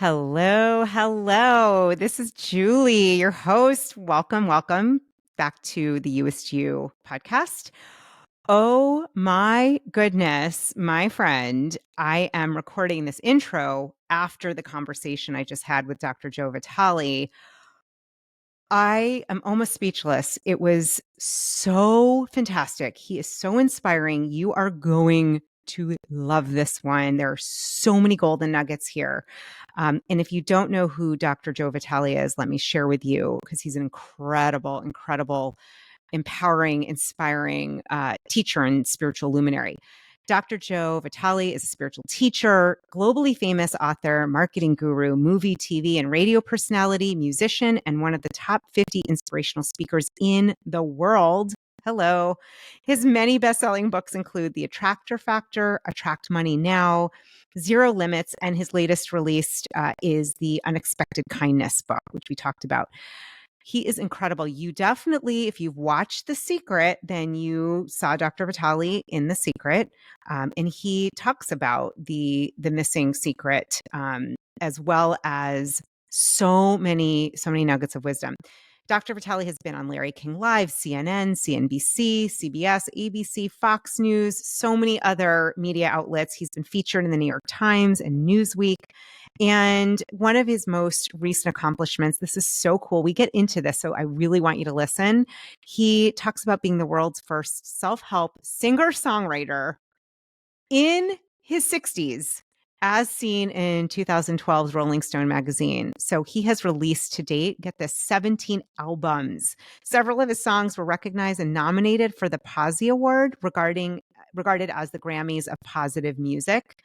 Hello, hello. This is Julie, your host. Welcome back to the Youest podcast. Oh my goodness, my friend. I am recording this intro after the conversation I just had with Dr. Joe Vitale. I am almost speechless. It was so fantastic. He is so inspiring. You are going to love this one. There are so many golden nuggets here. And if you don't know who Dr. Joe Vitale is, let me share with you because he's an incredible, empowering, inspiring teacher and spiritual luminary. Dr. Joe Vitale is a spiritual teacher, globally famous author, marketing guru, movie, TV, and radio personality, musician, and one of the top 50 inspirational speakers in the world. Hello. His many best-selling books include The Attractor Factor, Attract Money Now, Zero Limits, and his latest released is the Unexpected Kindness book, which we talked about. He is incredible. You definitely, if you've watched The Secret, then you saw Dr. Vitale in The Secret, and he talks about the missing secret, as well as so many nuggets of wisdom. Dr. Vitale has been on Larry King Live, CNN, CNBC, CBS, ABC, Fox News, so many other media outlets. He's been featured in the New York Times and Newsweek. And one of his most recent accomplishments, this is so cool. We get into this, so I really want you to listen. He talks about being the world's first self-help singer-songwriter in his 60s, as seen in 2012's Rolling Stone magazine. So he has released to date, get this, 17 albums. Several of his songs were recognized and nominated for the Posy Award, regarded as the Grammys of positive music.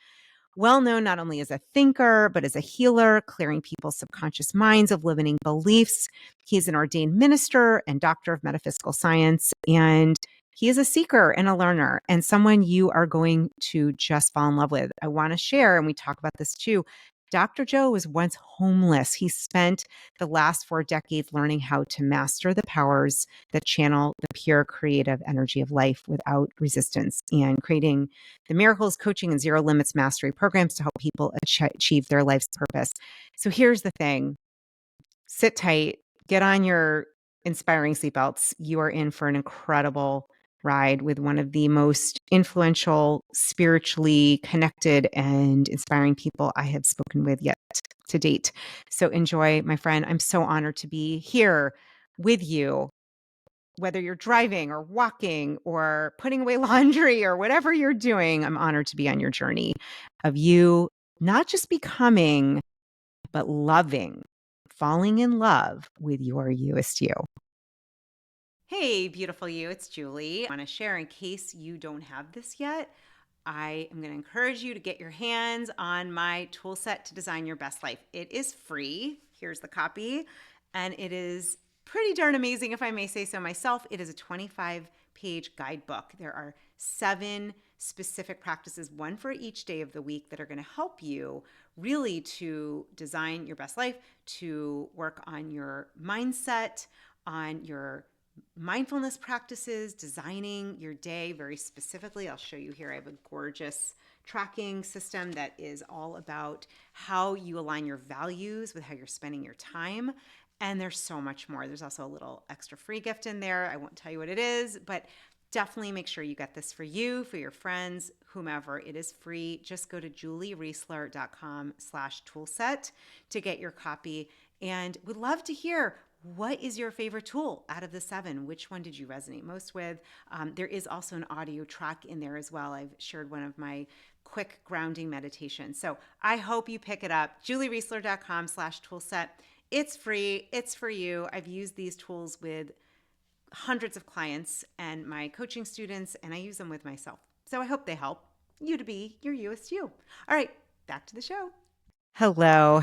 Well known not only as a thinker, but as a healer, clearing people's subconscious minds of limiting beliefs. He's an ordained minister and doctor of metaphysical science, and he is a seeker and a learner and someone you are going to just fall in love with. I want to share, and we talk about this too, Dr. Joe was once homeless. He spent the last 4 decades learning how to master the powers that channel the pure creative energy of life without resistance and creating the miracles, coaching, and zero limits mastery programs to help people achieve their life's purpose. So here's the thing. Sit tight, get on your inspiring seatbelts. You are in for an incredible ride with one of the most influential, spiritually connected, and inspiring people I have spoken with yet to date. So enjoy, my friend. I'm so honored to be here with you, whether you're driving or walking or putting away laundry or whatever you're doing. I'm honored to be on your journey of you not just becoming, but loving, falling in love with your Youest you. Hey, beautiful you, it's Julie. I want to share, in case you don't have this yet, I am going to encourage you to get your hands on my tool set to design your best life. It is free. Here's the copy. And it is pretty darn amazing, if I may say so myself. It is a 25-page guidebook. There are 7 specific practices, one for each day of the week, that are going to help you really to design your best life, to work on your mindset, on your mindfulness practices, designing your day very specifically. I'll show you here. I have a gorgeous tracking system that is all about how you align your values with how you're spending your time. And there's so much more. There's also a little extra free gift in there. I won't tell you what it is, but definitely make sure you get this for you, for your friends, whomever. It is free. Just go to juliereisler.com/toolset to get your copy. And would love to hear, what is your favorite tool out of the 7? Which one did you resonate most with? There is also an audio track in there as well. I've shared one of my quick grounding meditations. So I hope you pick it up. juliereisler.com/toolset. It's free. It's for you. I've used these tools with hundreds of clients and my coaching students, and I use them with myself. So I hope they help you to be your Youest you. All right, back to the show. Hello,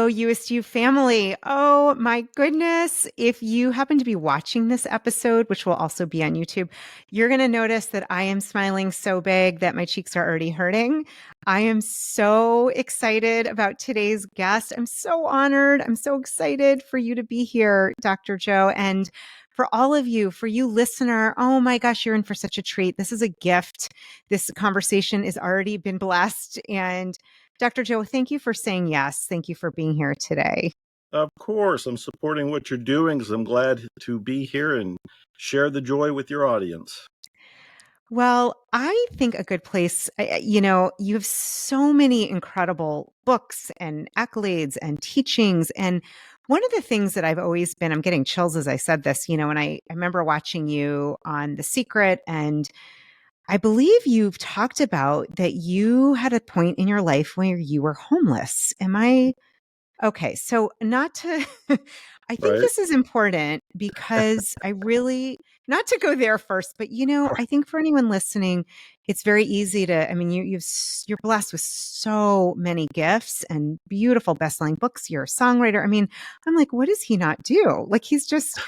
Youest you family. Oh my goodness. If you happen to be watching this episode, which will also be on YouTube, you're going to notice that I am smiling so big that my cheeks are already hurting. I am so excited about today's guest. I'm so honored. I'm so excited for you to be here, Dr. Joe. And for all of you, for you listener, oh my gosh, you're in for such a treat. This is a gift. This conversation has already been blessed, and Dr. Joe, thank you for saying yes. Thank you for being here today. Of course, I'm supporting what you're doing because I'm glad to be here and share the joy with your audience. Well, I think a good place, you have so many incredible books and accolades and teachings. And one of the things that I've always been, I'm getting chills as I said this, and I remember watching you on The Secret, and I believe you've talked about that you had a point in your life where you were homeless. Am I okay? So, not to, I think Right? this is important because I really, not to go there first, but I think for anyone listening, it's very easy to, I mean, you're blessed with so many gifts and beautiful best-selling books. You're a songwriter. I mean, I'm like, what does he not do? Like, he's just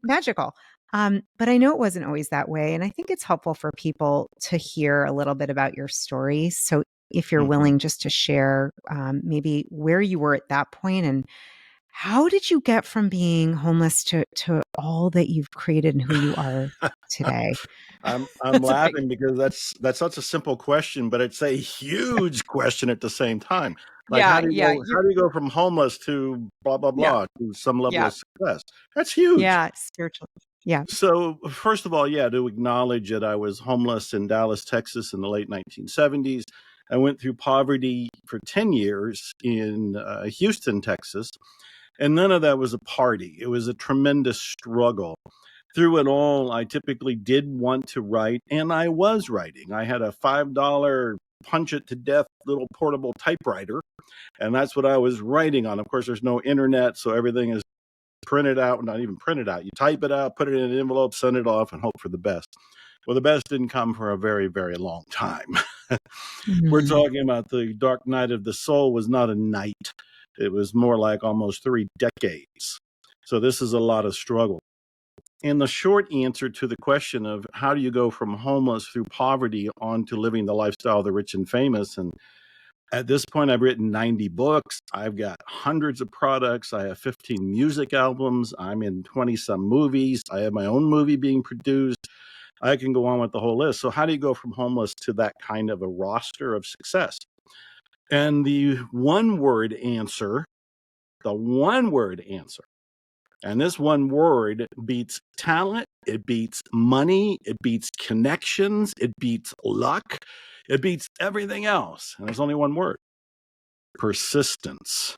magical. But I know it wasn't always that way. And I think it's helpful for people to hear a little bit about your story. So if you're Mhm. willing just to share maybe where you were at that point and how did you get from being homeless to all that you've created and who you are today? I'm That's a big, laughing because that's such a simple question, but it's a huge question at the same time. Like yeah, yeah, how do you go from homeless to blah blah yeah, blah to some level yeah, of success? That's huge. yeah, spiritual. Yeah. So first of all, yeah, to acknowledge that I was homeless in Dallas, Texas in the late 1970s. I went through poverty for 10 years in Houston, Texas, and none of that was a party. It was a tremendous struggle. Through it all, I typically did want to write, and I was writing. I had a $5 punch it to death little portable typewriter, and that's what I was writing on. Of course, there's no internet, so everything is printed out, not even printed out. You type it out, put it in an envelope, send it off, and hope for the best. Well, the best didn't come for a very, very long time. We're Mhm. talking about the dark night of the soul was not a night. It was more like almost 3 decades. So this is a lot of struggle. And the short answer to the question of how do you go from homeless through poverty on to living the lifestyle of the rich and famous, and at this point, I've written 90 books. I've got hundreds of products. I have 15 music albums. I'm in 20 some movies. I have my own movie being produced. I can go on with the whole list. So, how do you go from homeless to that kind of a roster of success? And the one word answer, and this one word beats talent, it beats money, it beats connections, it beats luck, it beats everything else. And there's only one word: persistence.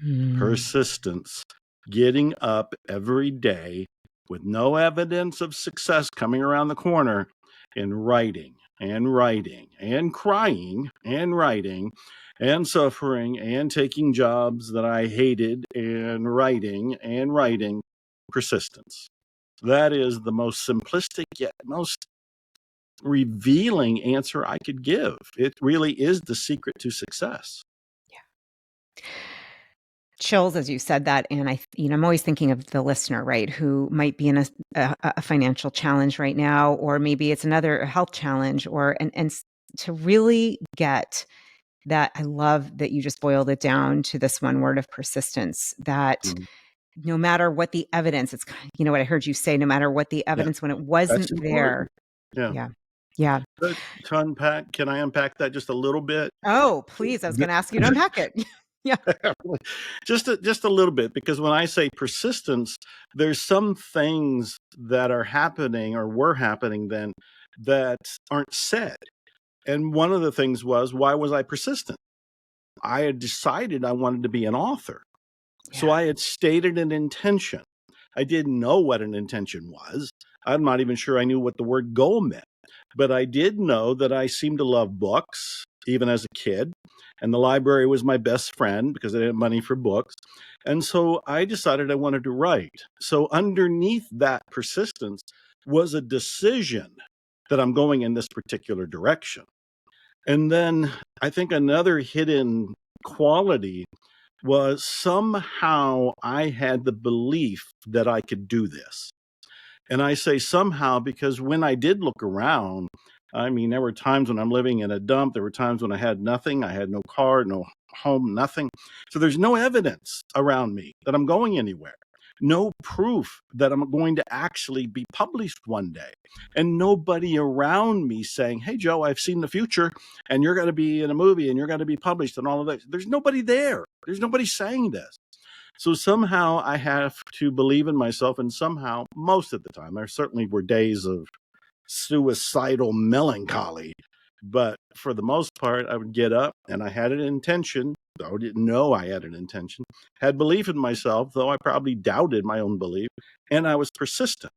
Mm. Persistence. Getting up every day with no evidence of success coming around the corner and writing and writing and crying and writing and suffering and taking jobs that I hated and writing and writing. Persistence. That is the most simplistic yet most revealing answer I could give. It really is the secret to success. Chills as you said that, and I'm always thinking of the listener, right, who might be in a financial challenge right now, or maybe it's another health challenge, or to really get that. I love that you just boiled it down to this one word of persistence. That Mhm. no matter what the evidence, what I heard you say. No matter what the Yeah, evidence, when it that's wasn't there, important. Yeah. yeah, yeah. But to unpack, can I unpack that just a little bit? Oh, please! I was going to ask you to unpack it. Yeah. Just a little bit, because when I say persistence, there's some things that are happening or were happening then that aren't said. And one of the things was, why was I persistent? I had decided I wanted to be an author. So Yeah. I had stated an intention. I didn't know what an intention was. I'm not even sure I knew what the word goal meant. But I did know that I seemed to love books, even as a kid. And the library was my best friend because I didn't have money for books. And so I decided I wanted to write. So underneath that persistence was a decision that I'm going in this particular direction. And then I think another hidden quality was somehow I had the belief that I could do this. And I say somehow because when I did look around, I mean, there were times when I'm living in a dump. There were times when I had nothing. I had no car, no home, nothing. So there's no evidence around me that I'm going anywhere. no proof that I'm going to actually be published one day, and nobody around me saying, hey, Joe, I've seen the future and you're going to be in a movie and you're going to be published and all of that. There's nobody there. There's nobody saying this. So somehow I have to believe in myself, and somehow, most of the time, there certainly were days of suicidal melancholy, but for the most part, I would get up and I had an intention, though I didn't know I had an intention, had belief in myself, though I probably doubted my own belief, and I was persistent.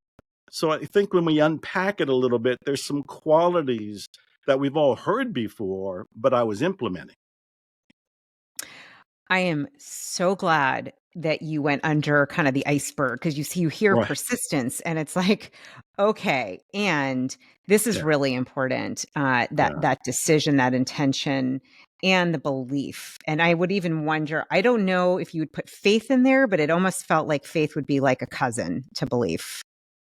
So I think when we unpack it a little bit, there's some qualities that we've all heard before, but I was implementing. I am so glad that you went under kind of the iceberg, because you hear Right. persistence and it's like, okay, and this is Yeah. really important, that Yeah. that decision, that intention, and the belief. And I would even wonder, I don't know if you would put faith in there, but it almost felt like faith would be like a cousin to belief.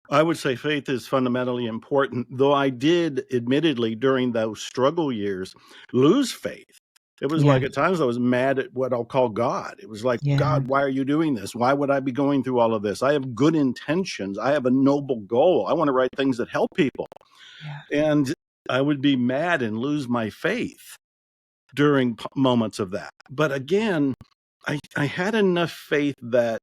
I would say faith is fundamentally important, though I did admittedly during those struggle years lose faith. It was Yeah. like at times I was mad at what I'll call God. It was like, Yeah. God, why are you doing this? Why would I be going through all of this? I have good intentions. I have a noble goal. I want to write things that help people. Yeah. And I would be mad and lose my faith during moments of that. But again, I had enough faith that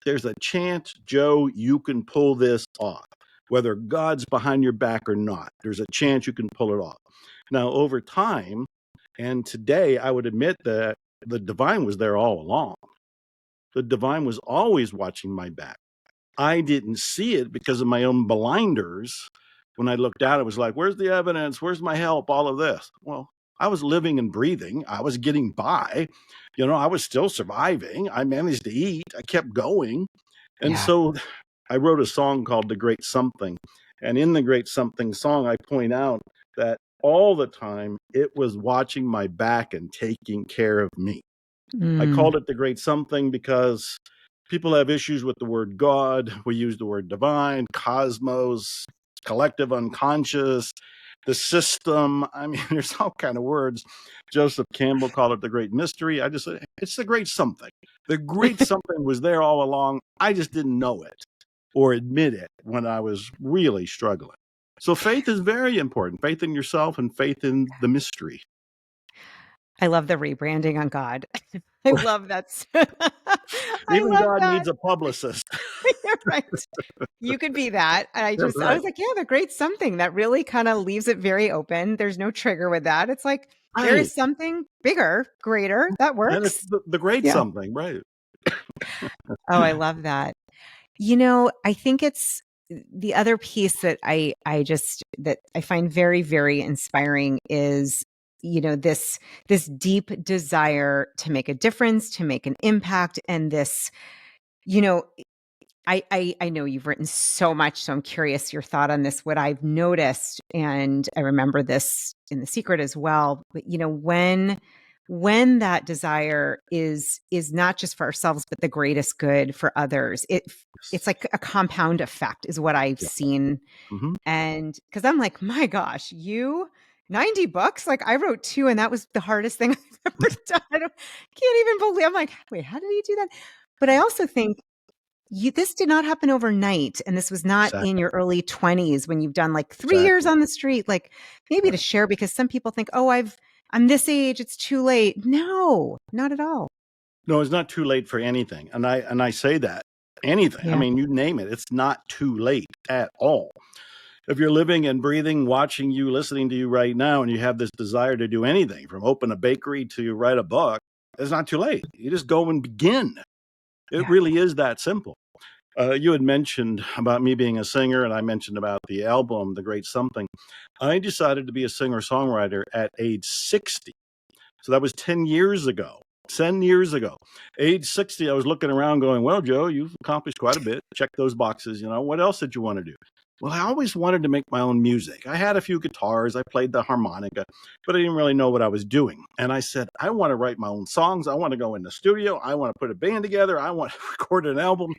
there's a chance, Joe, you can pull this off. Whether God's behind your back or not, there's a chance you can pull it off. Now, over time, and today, I would admit that the divine was there all along. The divine was always watching my back. I didn't see it because of my own blinders. When I looked out, it was like, where's the evidence? Where's my help? All of this. Well, I was living and breathing. I was getting by. I was still surviving. I managed to eat. I kept going. And Yeah. so I wrote a song called The Great Something. And in the Great Something song, I point out that all the time it was watching my back and taking care of me. I Mm. called it The Great Something because people have issues with the word God. We use the word divine, cosmos, collective unconscious, the system. I mean, there's all kind of words. Joseph Campbell called it the great mystery. I just said, it's the great something. The great something was there all along. I just didn't know it or admit it when I was really struggling. So faith is very important. Faith in yourself and faith in the mystery. I love the rebranding on God. I love that. I Even love God that. needs a publicist. You're right. You could be that. And That's I right. was like, yeah, the great something that really kind of leaves it very open. There's no trigger with that. It's like, there Right. is something bigger, greater that And it's works. the great Yeah. something, right? Oh, I love that. I think it's the other piece that I just that I find very, very inspiring is, this deep desire to make a difference, to make an impact, and this, you know, I know you've written so much, so I'm curious your thought on this. What I've noticed, and I remember this in The Secret as well, but when that desire is not just for ourselves, but the greatest good for others, it's like a compound effect is what I've Yeah. seen. Mhm. And because I'm like, my gosh, 90 books? Like I wrote two, and that was the hardest thing I've ever done. Can't even believe. I'm like, wait, how did he do that? But I also think this did not happen overnight, and this was not in Exactly, your early 20s when you've done like 3 years exactly. on the street, like maybe to Right. share, because some people think, "Oh, I'm this age, it's too late." No, not at all. No, it's not too late for anything, and I say that. Anything. I Yeah. mean, you name it, it's not too late at all. If you're living and breathing, watching you, listening to you right now, and you have this desire to do anything from open a bakery to write a book, it's not too late. You just go and begin. It Yeah. really is that simple. You had mentioned about me being a singer, and I mentioned about the album, The Great Something. I decided to be a singer-songwriter at age 60. So that was 10 years ago. 10 years ago. Age 60, I was looking around going, well, Joe, you've accomplished quite a bit. Check those boxes. What else did you want to do? Well, I always wanted to make my own music. I had a few guitars. I played the harmonica, but I didn't really know what I was doing. And I said, I want to write my own songs. I want to go in the studio. I want to put a band together. I want to record an album.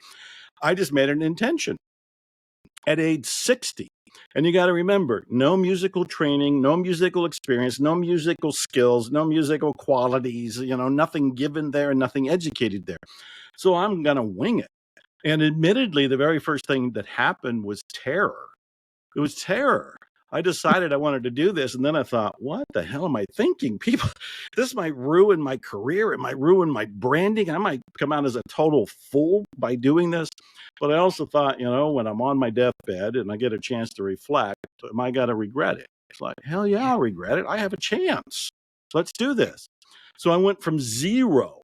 I just made an intention at age 60. And you got to remember, no musical training, no musical experience, no musical skills, no musical qualities, nothing given there, nothing educated there. So I'm going to wing it. And admittedly, the very first thing that happened was terror. It was terror. I decided I wanted to do this, and then I thought, what the hell am I thinking? People, this might ruin my career. It might ruin my branding. I might come out as a total fool by doing this. But I also thought, when I'm on my deathbed and I get a chance to reflect, am I going to regret it? It's like, hell yeah, I'll regret it. I have a chance. Let's do this. So I went from zero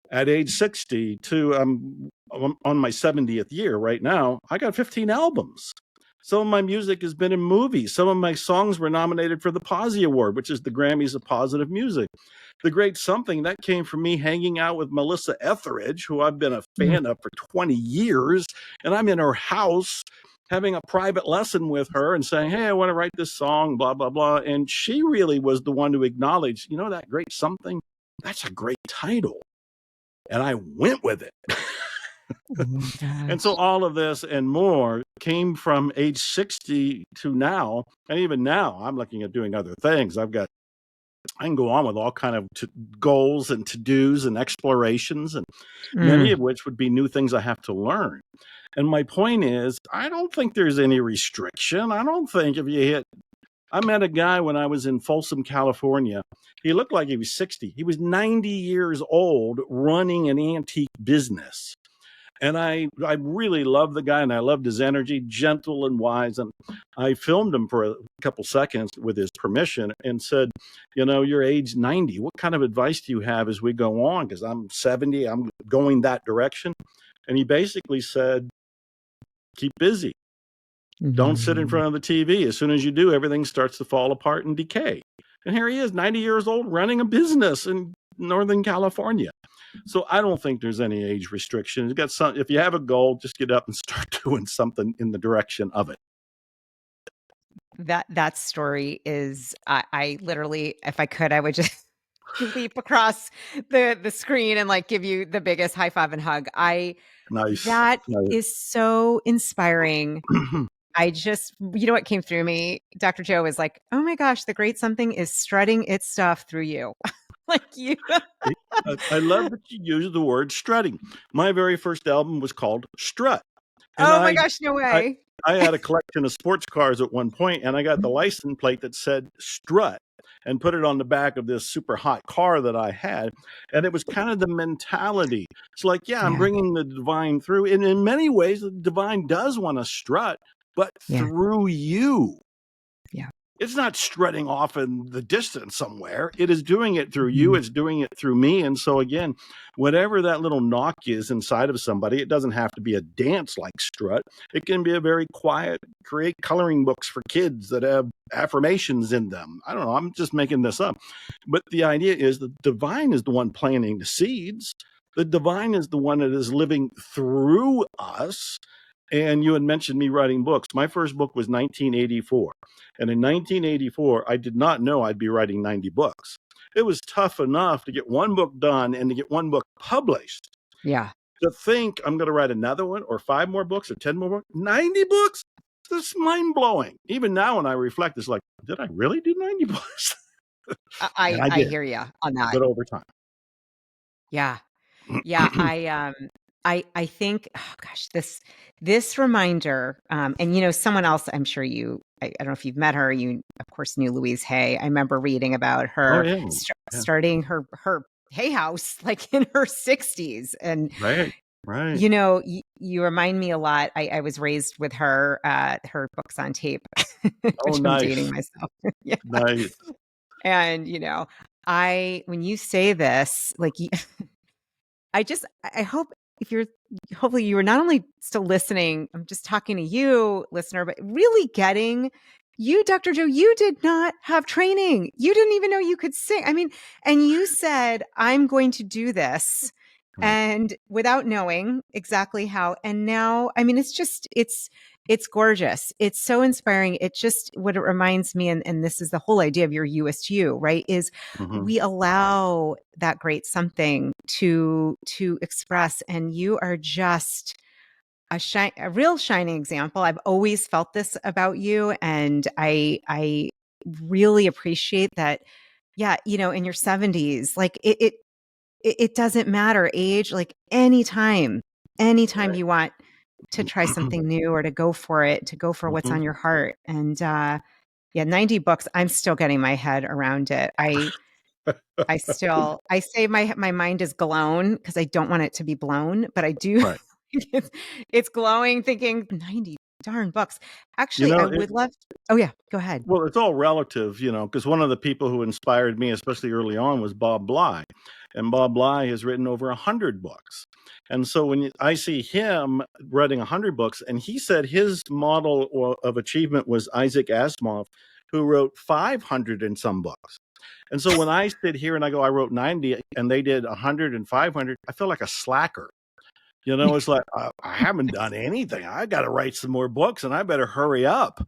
at age 60 to on my 70th year right now. I got 15 albums. Some of my music has been in movies. Some of my songs were nominated for the Posy Award, which is the Grammys of Positive Music. The Great Something, that came from me hanging out with Melissa Etheridge, who I've been a fan of for 20 years. And I'm in her house having a private lesson with her and saying, hey, I want to write this song, blah, blah, blah. And she really was the one to acknowledge, that Great Something, that's a great title. And I went with it. Oh my And so gosh. all of this and more came from age 60 to now. And even now, I'm looking at doing other things. I can go on with all kind of goals and to-dos and explorations, and many of which would be new things I have to learn. And my point is, I don't think there's any restriction. I don't think if you hit I met a guy when I was in Folsom, California. He looked like he was 60. He was 90 years old running an antique business. And I really loved the guy, and I loved his energy, gentle and wise. And I filmed him for a couple seconds with his permission and said, you're age 90. What kind of advice do you have as we go on? Because I'm 70, I'm going that direction. And he basically said, keep busy. Don't sit in front of the TV. As soon as you do, everything starts to fall apart and decay. And here he is, 90 years old, running a business in Northern California. So I don't think there's any age restriction. You got some. If you have a goal, just get up and start doing something in the direction of it. That story is, I literally, if I could, I would just leap across the screen and like give you the biggest high five and hug. Nice. That is so inspiring. I just, what came through me, Dr. Joe, is like, oh my gosh, the Great Something is strutting its stuff through you. Like you. I love that you use the word strutting. My very first album was called Strut. And Oh my gosh, no I, way. I had a collection of sports cars at one point, and I got the license plate that said Strut and put it on the back of this super hot car that I had. And it was kind of the mentality. It's like, I'm bringing the divine through. And in many ways, the divine does want to strut, but through you. Yeah. It's not strutting off in the distance somewhere. It is doing it through you. It's doing it through me. And so again, whatever that little knock is inside of somebody, it doesn't have to be a dance like strut. It can be a very quiet, create coloring books for kids that have affirmations in them. I don't know. I'm just making this up. But the idea is the divine is the one planting the seeds. The divine is the one that is living through us. And you had mentioned me writing books. My first book was 1984. And in 1984, I did not know I'd be writing 90 books. It was tough enough to get one book done and to get one book published. Yeah. To think I'm going to write another one or 5 more books or 10 more books, 90 books? That's mind blowing. Even now when I reflect, it's like, did I really do 90 books? I hear you on that. But over time. Yeah. Yeah. I think, oh gosh, this reminder, and someone else, I'm sure I don't know if you've met her, you of course knew Louise Hay. I remember reading about her starting her Hay House like in her 60s. And right. You remind me a lot. I was raised with her books on tape, which I'm dating myself. Yeah. Nice. And when you say this, like I hope hopefully you are not only still listening, I'm just talking to you, listener, but really getting you, Dr. Joe, you did not have training. You didn't even know you could sing. I mean, and you said, I'm going to do this. Right. And without knowing exactly how. And now, I mean, it's gorgeous. It's so inspiring. It just, what it reminds me, and this is the whole idea of your Youest You, right? Is we allow that great something to express, and you are just a real shining example. I've always felt this about you, and I really appreciate that. Yeah, in your 70s, like it doesn't matter age, like any time anytime Right. you want to try something new or to go for it, to go for what's Mhm. on your heart. And yeah, 90 books, I'm still getting my head around it. I say my mind is blown because I don't want it to be blown, but I do Right. it's, it's glowing thinking 90 darn books. You Actually, I know, would love oh yeah, go ahead. well, it's all relative, because one of the people who inspired me, especially early on, was Bob Bly. And Bob Bly has written over 100 books. And so I see him writing 100 books, and he said his model of achievement was Isaac Asimov, who wrote 500 and some books. And so when I sit here and I go, I wrote 90 and they did 100 and 500, I feel like a slacker. It's like, I haven't done anything. I got to write some more books and I better hurry up.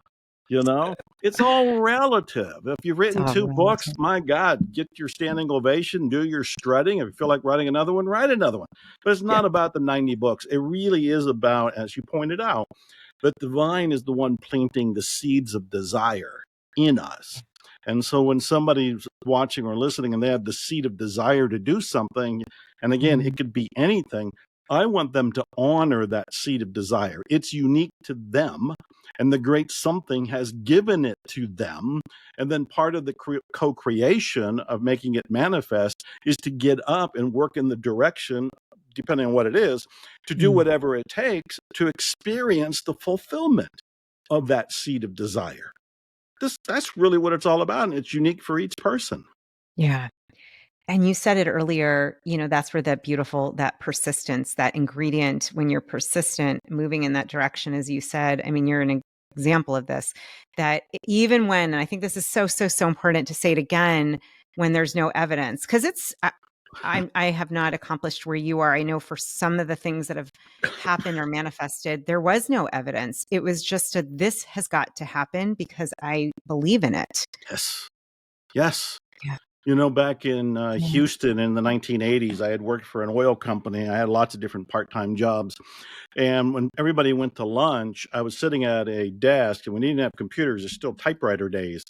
You know, it's all relative. If you've It's written all 2 books, relative. my God, get your standing ovation, do your strutting. If you feel like writing another one, write another one. But it's Yeah. not about the 90 books. It really is about, as you pointed out, that the vine is the one planting the seeds of desire in us. And so when somebody's watching or listening and they have the seed of desire to do something, and again, Mm, it could be anything, I want them to honor that seed of desire. It's unique to them, and the great something has given it to them. And then part of the co creation of making it manifest is to get up and work in the direction, depending on what it is, to do mm. whatever it takes to experience the fulfillment of that seed of desire. That's really what it's all about, and it's unique for each person. Yeah. And you said it earlier, that's where that persistence, that ingredient, when you're persistent, moving in that direction, as you said, I mean, you're an example of this, that even when, and I think this is so, so, so important to say it again, when there's no evidence, because I have not accomplished where you are. I know for some of the things that have happened or manifested, there was no evidence. It was just this has got to happen because I believe in it. Yes. Yes. Yeah. Back in Yeah. Houston in the 1980s, I had worked for an oil company. I had lots of different part-time jobs. And when everybody went to lunch, I was sitting at a desk, and we didn't have computers. It's still typewriter days.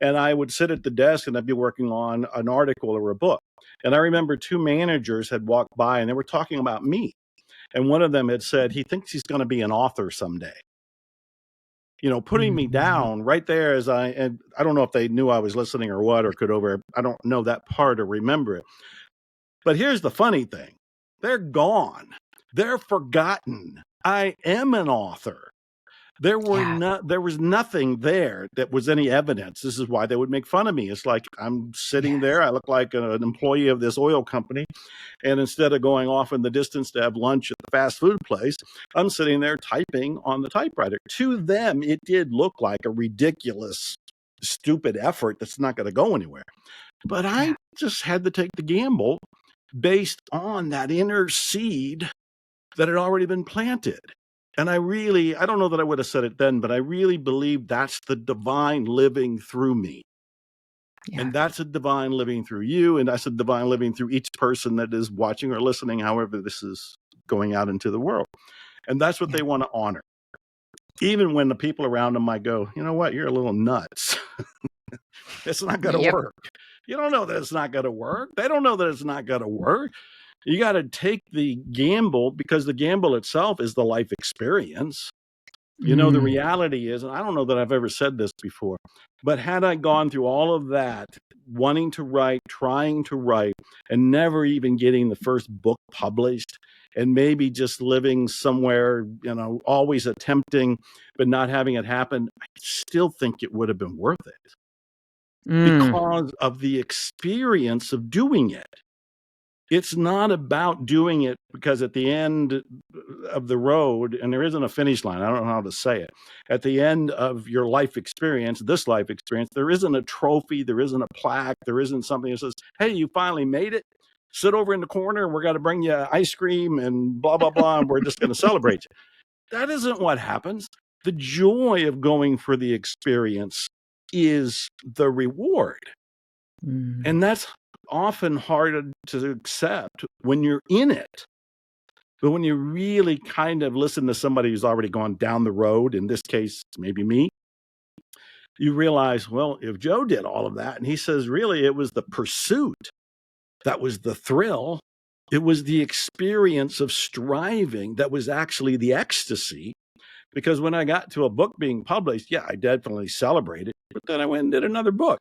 And I would sit at the desk and I'd be working on an article or a book. And I remember 2 managers had walked by and they were talking about me. And one of them had said, he thinks he's going to be an author someday. Putting me Mm. down right there and I don't know if they knew I was listening or what, or I don't know that part or remember it. But here's the funny thing. They're gone. They're forgotten. I am an author. There Yeah. was nothing there that was any evidence. This is why they would make fun of me. It's like I'm sitting Yes. there. I look like an employee of this oil company. And instead of going off in the distance to have lunch at the fast food place, I'm sitting there typing on the typewriter. To them, it did look like a ridiculous, stupid effort that's not going to go anywhere. But I Yeah. just had to take the gamble based on that inner seed that had already been planted. And I don't know that I would have said it then, but I really believe that's the divine living through me. Yeah. And that's a divine living through you. And that's a divine living through each person that is watching or listening, however this is going out into the world. And that's what Yeah. they want to honor. Even when the people around them might go, you know what, you're a little nuts. It's not going to Yep. work. You don't know that it's not going to work. They don't know that it's not going to work. You got to take the gamble, because the gamble itself is the life experience. The Mm. reality is, and I don't know that I've ever said this before, but had I gone through all of that, wanting to write, trying to write, and never even getting the first book published, and maybe just living somewhere, always attempting, but not having it happen, I still think it would have been worth it Mm. because of the experience of doing it. It's not about doing it because at the end of the road, and there isn't a finish line, I don't know how to say it. At the end of your life experience, this life experience, there isn't a trophy, there isn't a plaque, there isn't something that says, hey, you finally made it. Sit over in the corner and we're going to bring you ice cream and blah, blah, blah, and we're just going to celebrate you. That isn't what happens. The joy of going for the experience is the reward. Mm. And that's often hard to accept when you're in it. But when you really kind of listen to somebody who's already gone down the road, in this case, maybe me, you realize, well, if Joe did all of that, and he says, really, it was the pursuit that was the thrill. It was the experience of striving that was actually the ecstasy. Because when I got to a book being published, yeah, I definitely celebrated, but then I went and did another book.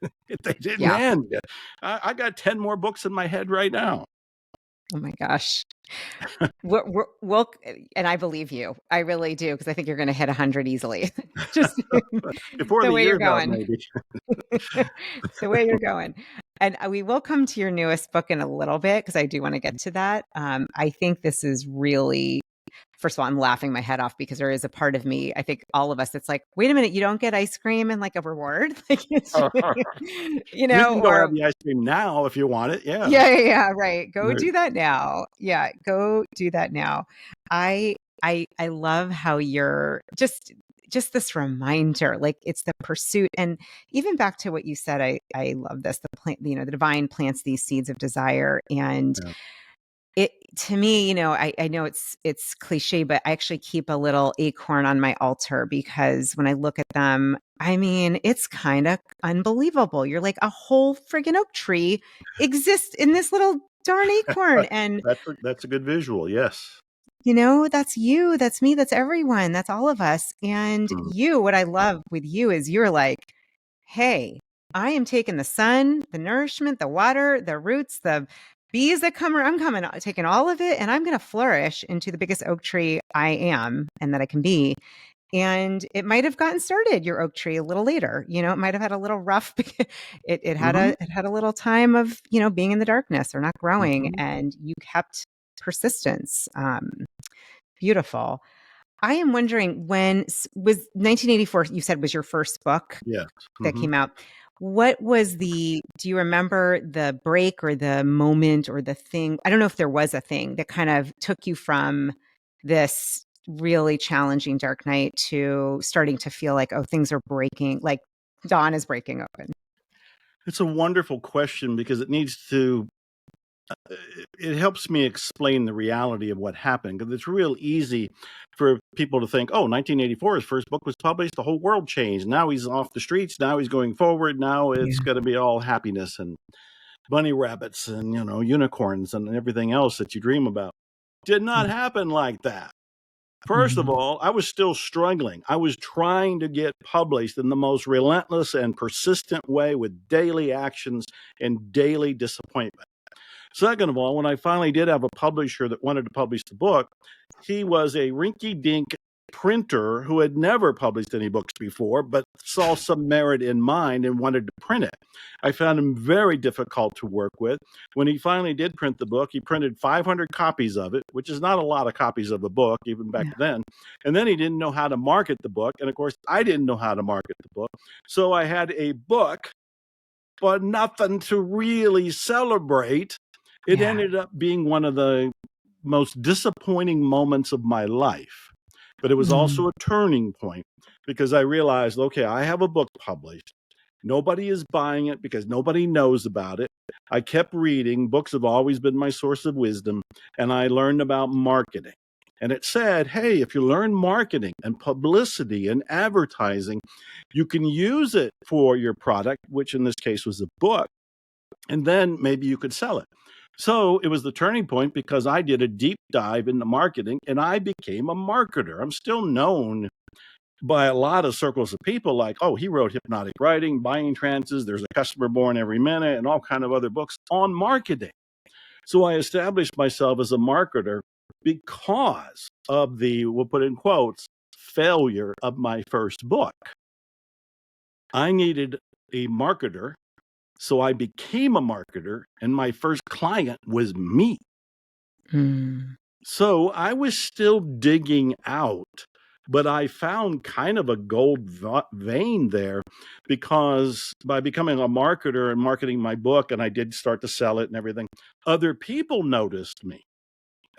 They didn't Yeah. end. I got 10 more books in my head right now. Oh my gosh. We'll, and I believe you. I really do, because I think you're going to hit 100 easily. Just Before the the way you're year's out, going. maybe. The way you're going. And we will come to your newest book in a little bit, because I do want to get to that. I think this is really, first of all, I'm laughing my head off, because there is a part of me, I think all of us, it's like, wait a minute, you don't get ice cream and like a reward? Like, it's, You can go have or the ice cream now if you want it. Yeah. yeah, right. Go Right. do that now. Yeah, go do that now. I I love how you're just this reminder, like it's the pursuit. And even back to what you said, I love this. The plant, the divine plants these seeds of desire. And Yeah. it, to me, I know it's cliche, but I actually keep a little acorn on my altar, because when I look at them, I mean, it's kind of unbelievable. You're like, a whole friggin' oak tree exists in this little darn acorn. And That's a good visual. Yes. that's you, that's me, that's everyone, that's all of us. And Mm. what I love with you is you're like, hey, I am taking the sun, the nourishment, the water, the roots, the bees that come around, I'm coming, taking all of it, and I'm going to flourish into the biggest oak tree I am and that I can be. And it might have gotten started, your oak tree, a little later. It might have had a little rough. Hmm. It had a little time of being in the darkness or not growing, Hmm. and you kept persistence. Beautiful. I am wondering, was 1984, you said, was your first book Yes. that Hmm. came out. What was do you remember the break or the moment or the thing? I don't know if there was a thing that kind of took you from this really challenging dark night to starting to feel like, oh, things are breaking, like dawn is breaking open. It's a wonderful question because it helps me explain the reality of what happened, because it's real easy for people to think, oh, 1984, his first book was published, the whole world changed. Now he's off the streets. Now he's going forward. Now it's Yeah. going to be all happiness and bunny rabbits and, unicorns and everything else that you dream about. Did not happen like that. First of Mhm. all, I was still struggling. I was trying to get published in the most relentless and persistent way, with daily actions and daily disappointment. Second of all, when I finally did have a publisher that wanted to publish the book, he was a rinky-dink printer who had never published any books before, but saw some merit in mine and wanted to print it. I found him very difficult to work with. When he finally did print the book, he printed 500 copies of it, which is not a lot of copies of a book, even back Yeah. then. And then he didn't know how to market the book. And of course, I didn't know how to market the book. So I had a book, but nothing to really celebrate. It Yeah. ended up being one of the most disappointing moments of my life, but it was Mm. also a turning point, because I realized, okay, I have a book published. Nobody is buying it because nobody knows about it. I kept reading. Books have always been my source of wisdom, and I learned about marketing. And it said, hey, if you learn marketing and publicity and advertising, you can use it for your product, which in this case was a book, and then maybe you could sell it. So it was the turning point, because I did a deep dive into marketing and I became a marketer. I'm still known by a lot of circles of people like, oh, he wrote Hypnotic Writing, Buying Trances, There's a Customer Born Every Minute, and all kind of other books on marketing. So I established myself as a marketer because of the, we'll put in quotes, failure of my first book. I needed a marketer, so I became a marketer, and my first client was me. Mm. So I was still digging out, but I found kind of a gold vein there, because by becoming a marketer and marketing my book, and I did start to sell it and everything, other people noticed me.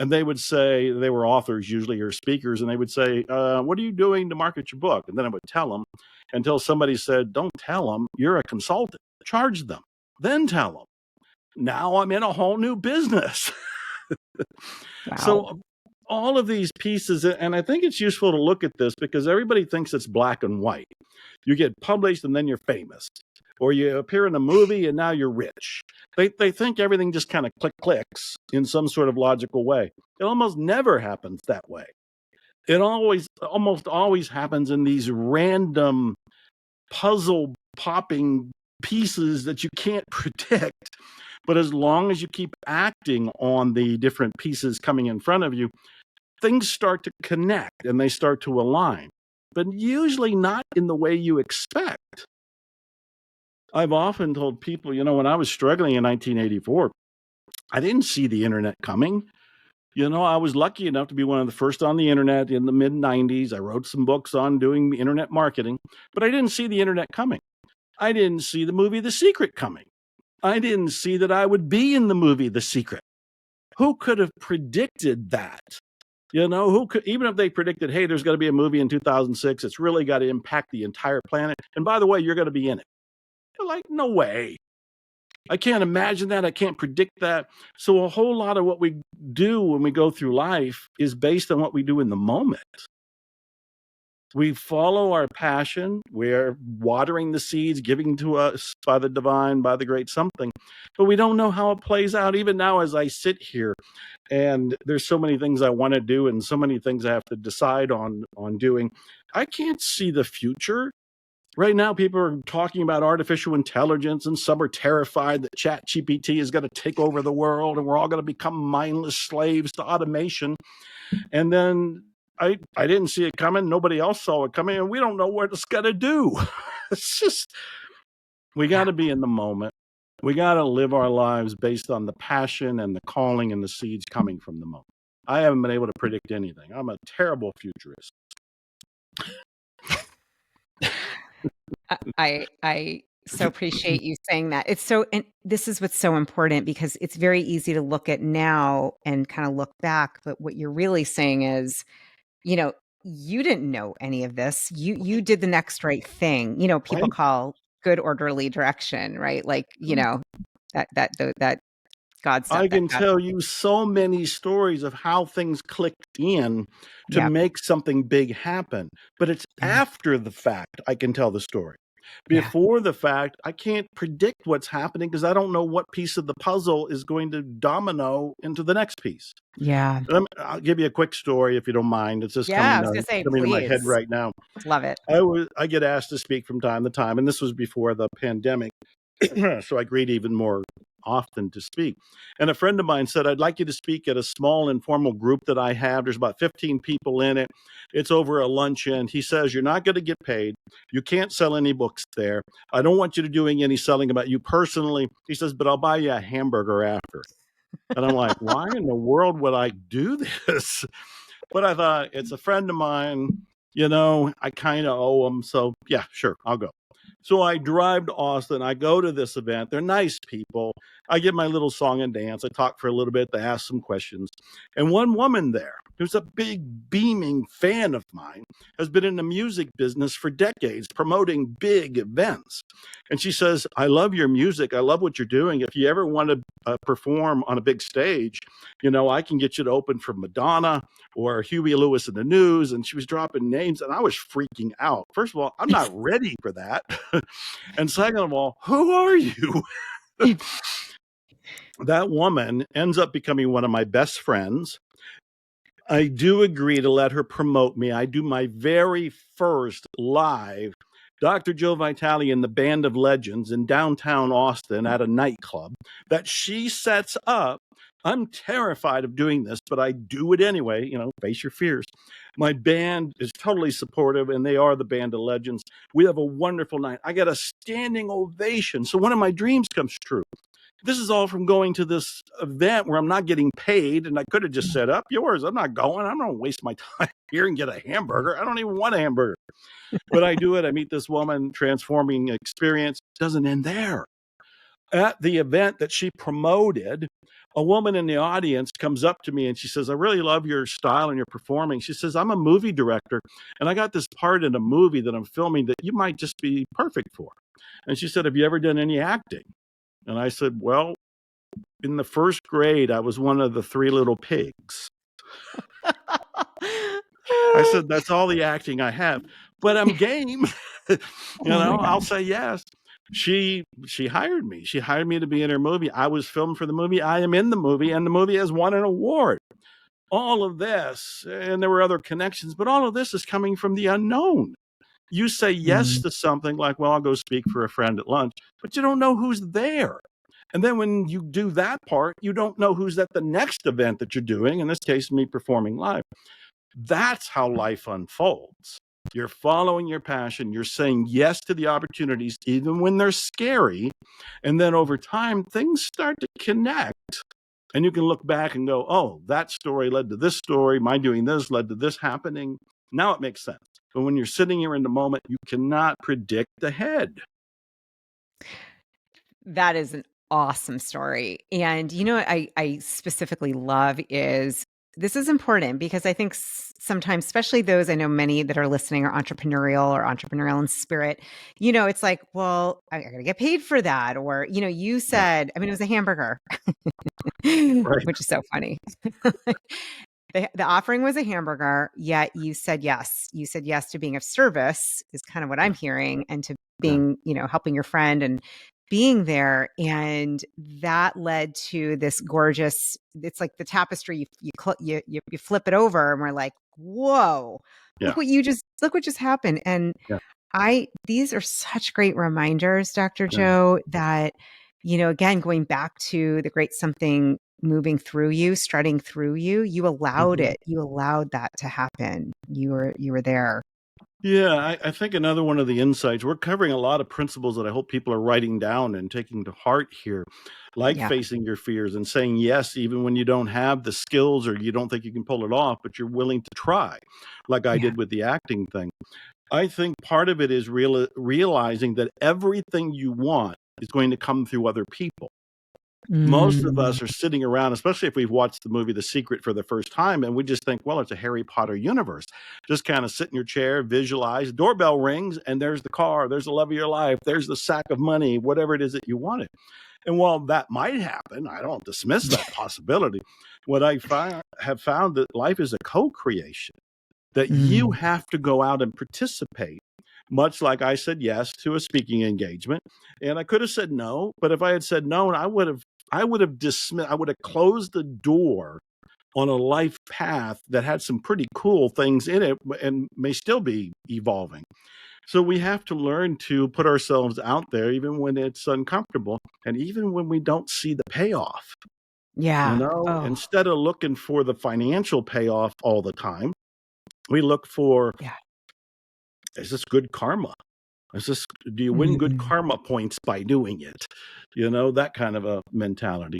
And they would say, they were authors usually or speakers, and they would say, what are you doing to market your book? And then I would tell them, until somebody said, don't tell them, you're a consultant, charge them, then tell them. Now I'm in a whole new business. Wow. So all of these pieces, and I think it's useful to look at this, because everybody thinks it's black and white. You get published and then you're famous, or you appear in a movie and now you're rich. They think everything just kind of clicks in some sort of logical way. It almost never happens that way. It almost always happens in these random puzzle popping pieces that you can't predict. But as long as you keep acting on the different pieces coming in front of you, things start to connect and they start to align, but usually not in the way you expect. I've often told people, when I was struggling in 1984, I didn't see the internet coming. I was lucky enough to be one of the first on the internet in the mid 90s. I wrote some books on doing internet marketing, but I didn't see the internet coming. I didn't see the movie The Secret coming. I didn't see that I would be in the movie The Secret. Who could have predicted that? Who could, even if they predicted, hey, there's going to be a movie in 2006, it's really got to impact the entire planet. And by the way, you're going to be in it. They're like, no way. I can't imagine that. I can't predict that. So a whole lot of what we do when we go through life is based on what we do in the moment. We follow our passion. We're watering the seeds giving to us by the divine, by the great something. But we don't know how it plays out. Even now, as I sit here, and there's so many things I want to do and so many things I have to decide on doing, I can't see the future. Right now, people are talking about artificial intelligence, and some are terrified that ChatGPT is going to take over the world and we're all going to become mindless slaves to automation. And then I didn't see it coming. Nobody else saw it coming, and we don't know what it's going to do. It's just, we got to be in the moment. We got to live our lives based on the passion and the calling and the seeds coming from the moment. I haven't been able to predict anything. I'm a terrible futurist. I so appreciate you saying that. And this is what's so important, because it's very easy to look at now and kind of look back. But what you're really saying is, you didn't know any of this. You did the next right thing. People Right? call good orderly direction, right? Like, that God stuff I that can God. tell you so many stories of how things clicked in to Yeah. make something big happen. But it's Yeah. after the fact I can tell the story. Yeah. Before the fact, I can't predict what's happening because I don't know what piece of the puzzle is going to domino into the next piece. Yeah. I'll give you a quick story if you don't mind. It's just Yeah. I coming was gonna say, coming to my head please. right now. Love it. I get asked to speak from time to time, and this was before the pandemic, so I agreed even more often to speak. And a friend of mine said, I'd like you to speak at a small informal group that I have. There's about 15 people in it. It's over a luncheon. He says, you're not going to get paid. You can't sell any books there. I don't want you to doing any selling about you personally. He says, but I'll buy you a hamburger after. And I'm like, why in the world would I do this? But I thought, it's a friend of mine, I kind of owe him. So yeah, sure, I'll go. So I drive to Austin. I go to this event. They're nice people. I get my little song and dance. I talk for a little bit. They ask some questions. And one woman there, who's a big, beaming fan of mine, has been in the music business for decades, promoting big events. And she says, I love your music. I love what you're doing. If you ever want to perform on a big stage, I can get you to open for Madonna or Huey Lewis in the News. And she was dropping names, and I was freaking out. First of all, I'm not ready for that. And second of all, who are you? That woman ends up becoming one of my best friends. I do agree to let her promote me. I do my very first live Dr. Joe Vitale and the Band of Legends in downtown Austin at a nightclub that she sets up. I'm terrified of doing this, but I do it anyway. Face your fears. My band is totally supportive, and they are the Band of Legends. We have a wonderful night. I got a standing ovation. So one of my dreams comes true. This is all from going to this event where I'm not getting paid, and I could have just set up yours. I'm not going. I'm not going to waste my time here and get a hamburger. I don't even want a hamburger. But I do it. I meet this woman, transforming experience. Doesn't end there. At the event that she promoted, a woman in the audience comes up to me and she says, I really love your style and your performing. She says, I'm a movie director, and I got this part in a movie that I'm filming that you might just be perfect for. And she said, have you ever done any acting? And I said, well, in the first grade, I was one of the three little pigs. I said, that's all the acting I have, but I'm game. Oh my I'll God. say yes. She hired me. She hired me to be in her movie. I was filmed for the movie. I am in the movie, and the movie has won an award. All of this, and there were other connections, but all of this is coming from the unknown. You say yes Mm. to something like, well, I'll go speak for a friend at lunch, but you don't know who's there. And then when you do that part, you don't know who's at the next event that you're doing, in this case, me performing live. That's how life unfolds. You're following your passion. You're saying yes to the opportunities, even when they're scary. And then over time, things start to connect. And you can look back and go, oh, that story led to this story. My doing this led to this happening. Now it makes sense. But when you're sitting here in the moment, you cannot predict ahead. That is an awesome story. And you know what I specifically love is this is important because I think sometimes, especially those I know many that are listening are entrepreneurial in spirit. You know, it's like, well, I got to get paid for that. Or, you know, you Yeah. said, I mean, it was a hamburger, Right. which is so funny. The offering was a hamburger, yet you said yes. You said yes to being of service, is kind of what I'm Yeah. hearing, and to Yeah. being, you know, helping your friend and being there. And that led to this gorgeous, it's like the tapestry, you flip it over and we're like, whoa, Yeah. look what just happened. And Yeah. these are such great reminders, Dr. Yeah. Joe, that, you know, again, going back to the great something moving through you, strutting through you, Mhm. you allowed that to happen. You were there. Yeah, I think another one of the insights, we're covering a lot of principles that I hope people are writing down and taking to heart here, like Yeah. facing your fears and saying yes, even when you don't have the skills or you don't think you can pull it off, but you're willing to try, like I Yeah. did with the acting thing. I think part of it is realizing that everything you want is going to come through other people. Most of Mm. us are sitting around, especially if we've watched the movie The Secret for the first time, and we just think, well, it's a Harry Potter universe. Just kind of sit in your chair, visualize, doorbell rings, and there's the car, there's the love of your life, there's the sack of money, whatever it is that you wanted. And while that might happen, I don't dismiss that possibility. What have found that life is a co-creation, that you Mm. have to go out and participate. Much like I said yes to a speaking engagement, and I could have said no, but if I had said no, I would have dismissed, I would have closed the door on a life path that had some pretty cool things in it and may still be evolving. So we have to learn to put ourselves out there, even when it's uncomfortable and even when we don't see the payoff. Yeah. Oh, Instead of looking for the financial payoff all the time, we look for, yeah. is this good karma? Is this, do you win good Mm. karma points by doing it? That kind of a mentality.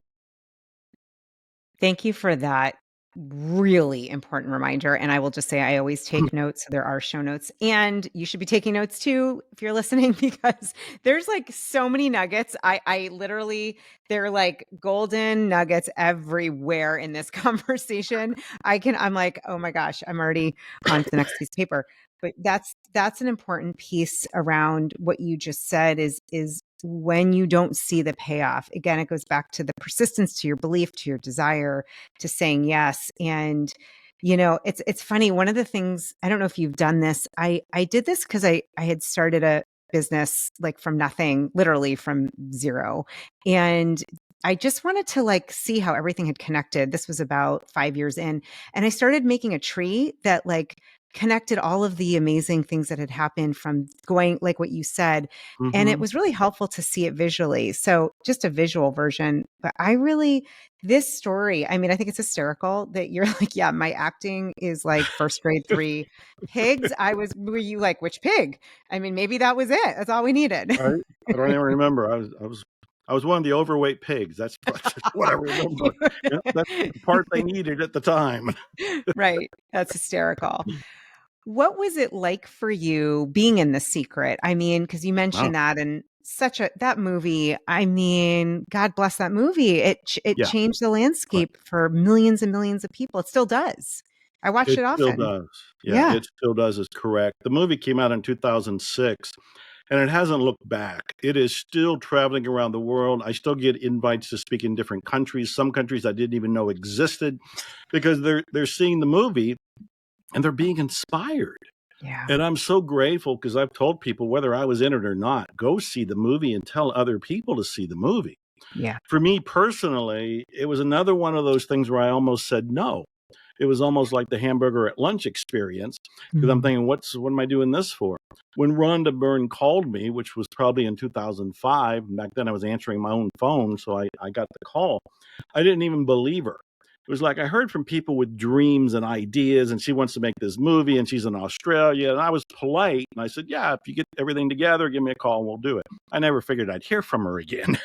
Thank you for that really important reminder. And I will just say, I always take notes. So there are show notes, and you should be taking notes too if you're listening, because there's like so many nuggets. I literally, they're like golden nuggets everywhere in this conversation. I'm like, oh my gosh, I'm already on to the next piece of paper. But that's an important piece around what you just said is when you don't see the payoff. Again, it goes back to the persistence, to your belief, to your desire, to saying yes. And you know, it's funny. One of the things, I don't know if you've done this. I did this because I had started a business like from nothing, literally from zero. And I just wanted to like see how everything had connected. This was about 5 years in. And I started making a tree that like connected all of the amazing things that had happened from going, like what you said. And it Mhm. was really helpful to see it visually. So just a visual version. But I really, this story, I mean, I think it's hysterical that you're like, yeah, my acting is like first grade 3 pigs. Were you like, which pig? I mean, maybe that was it. That's all we needed. Right? I don't even remember. I was one of the overweight pigs. That's what I remember. Yeah, that's the part they needed at the time. Right. That's hysterical. What was it like for you being in The Secret? I mean, because you Wow. mentioned that, and that movie, I mean, God bless that movie. It Yeah, changed the right. landscape for millions and millions of people. It still does. I watched It it still often. does. Yeah, Yeah. it still does is correct. The movie came out in 2006, and it hasn't looked back. It is still traveling around the world. I still get invites to speak in different countries, some countries I didn't even know existed, because they're seeing the movie and they're being inspired. Yeah. And I'm so grateful because I've told people, whether I was in it or not, go see the movie and tell other people to see the movie. Yeah. For me personally, it was another one of those things where I almost said no. It was almost like the hamburger at lunch experience, because I'm Mm. thinking, what am I doing this for? When Rhonda Byrne called me, which was probably in 2005, and back then I was answering my own phone, so I got the call. I didn't even believe her. It was like, I heard from people with dreams and ideas, and she wants to make this movie, and she's in Australia. And I was polite, and I said, yeah, if you get everything together, give me a call, and we'll do it. I never figured I'd hear from her again.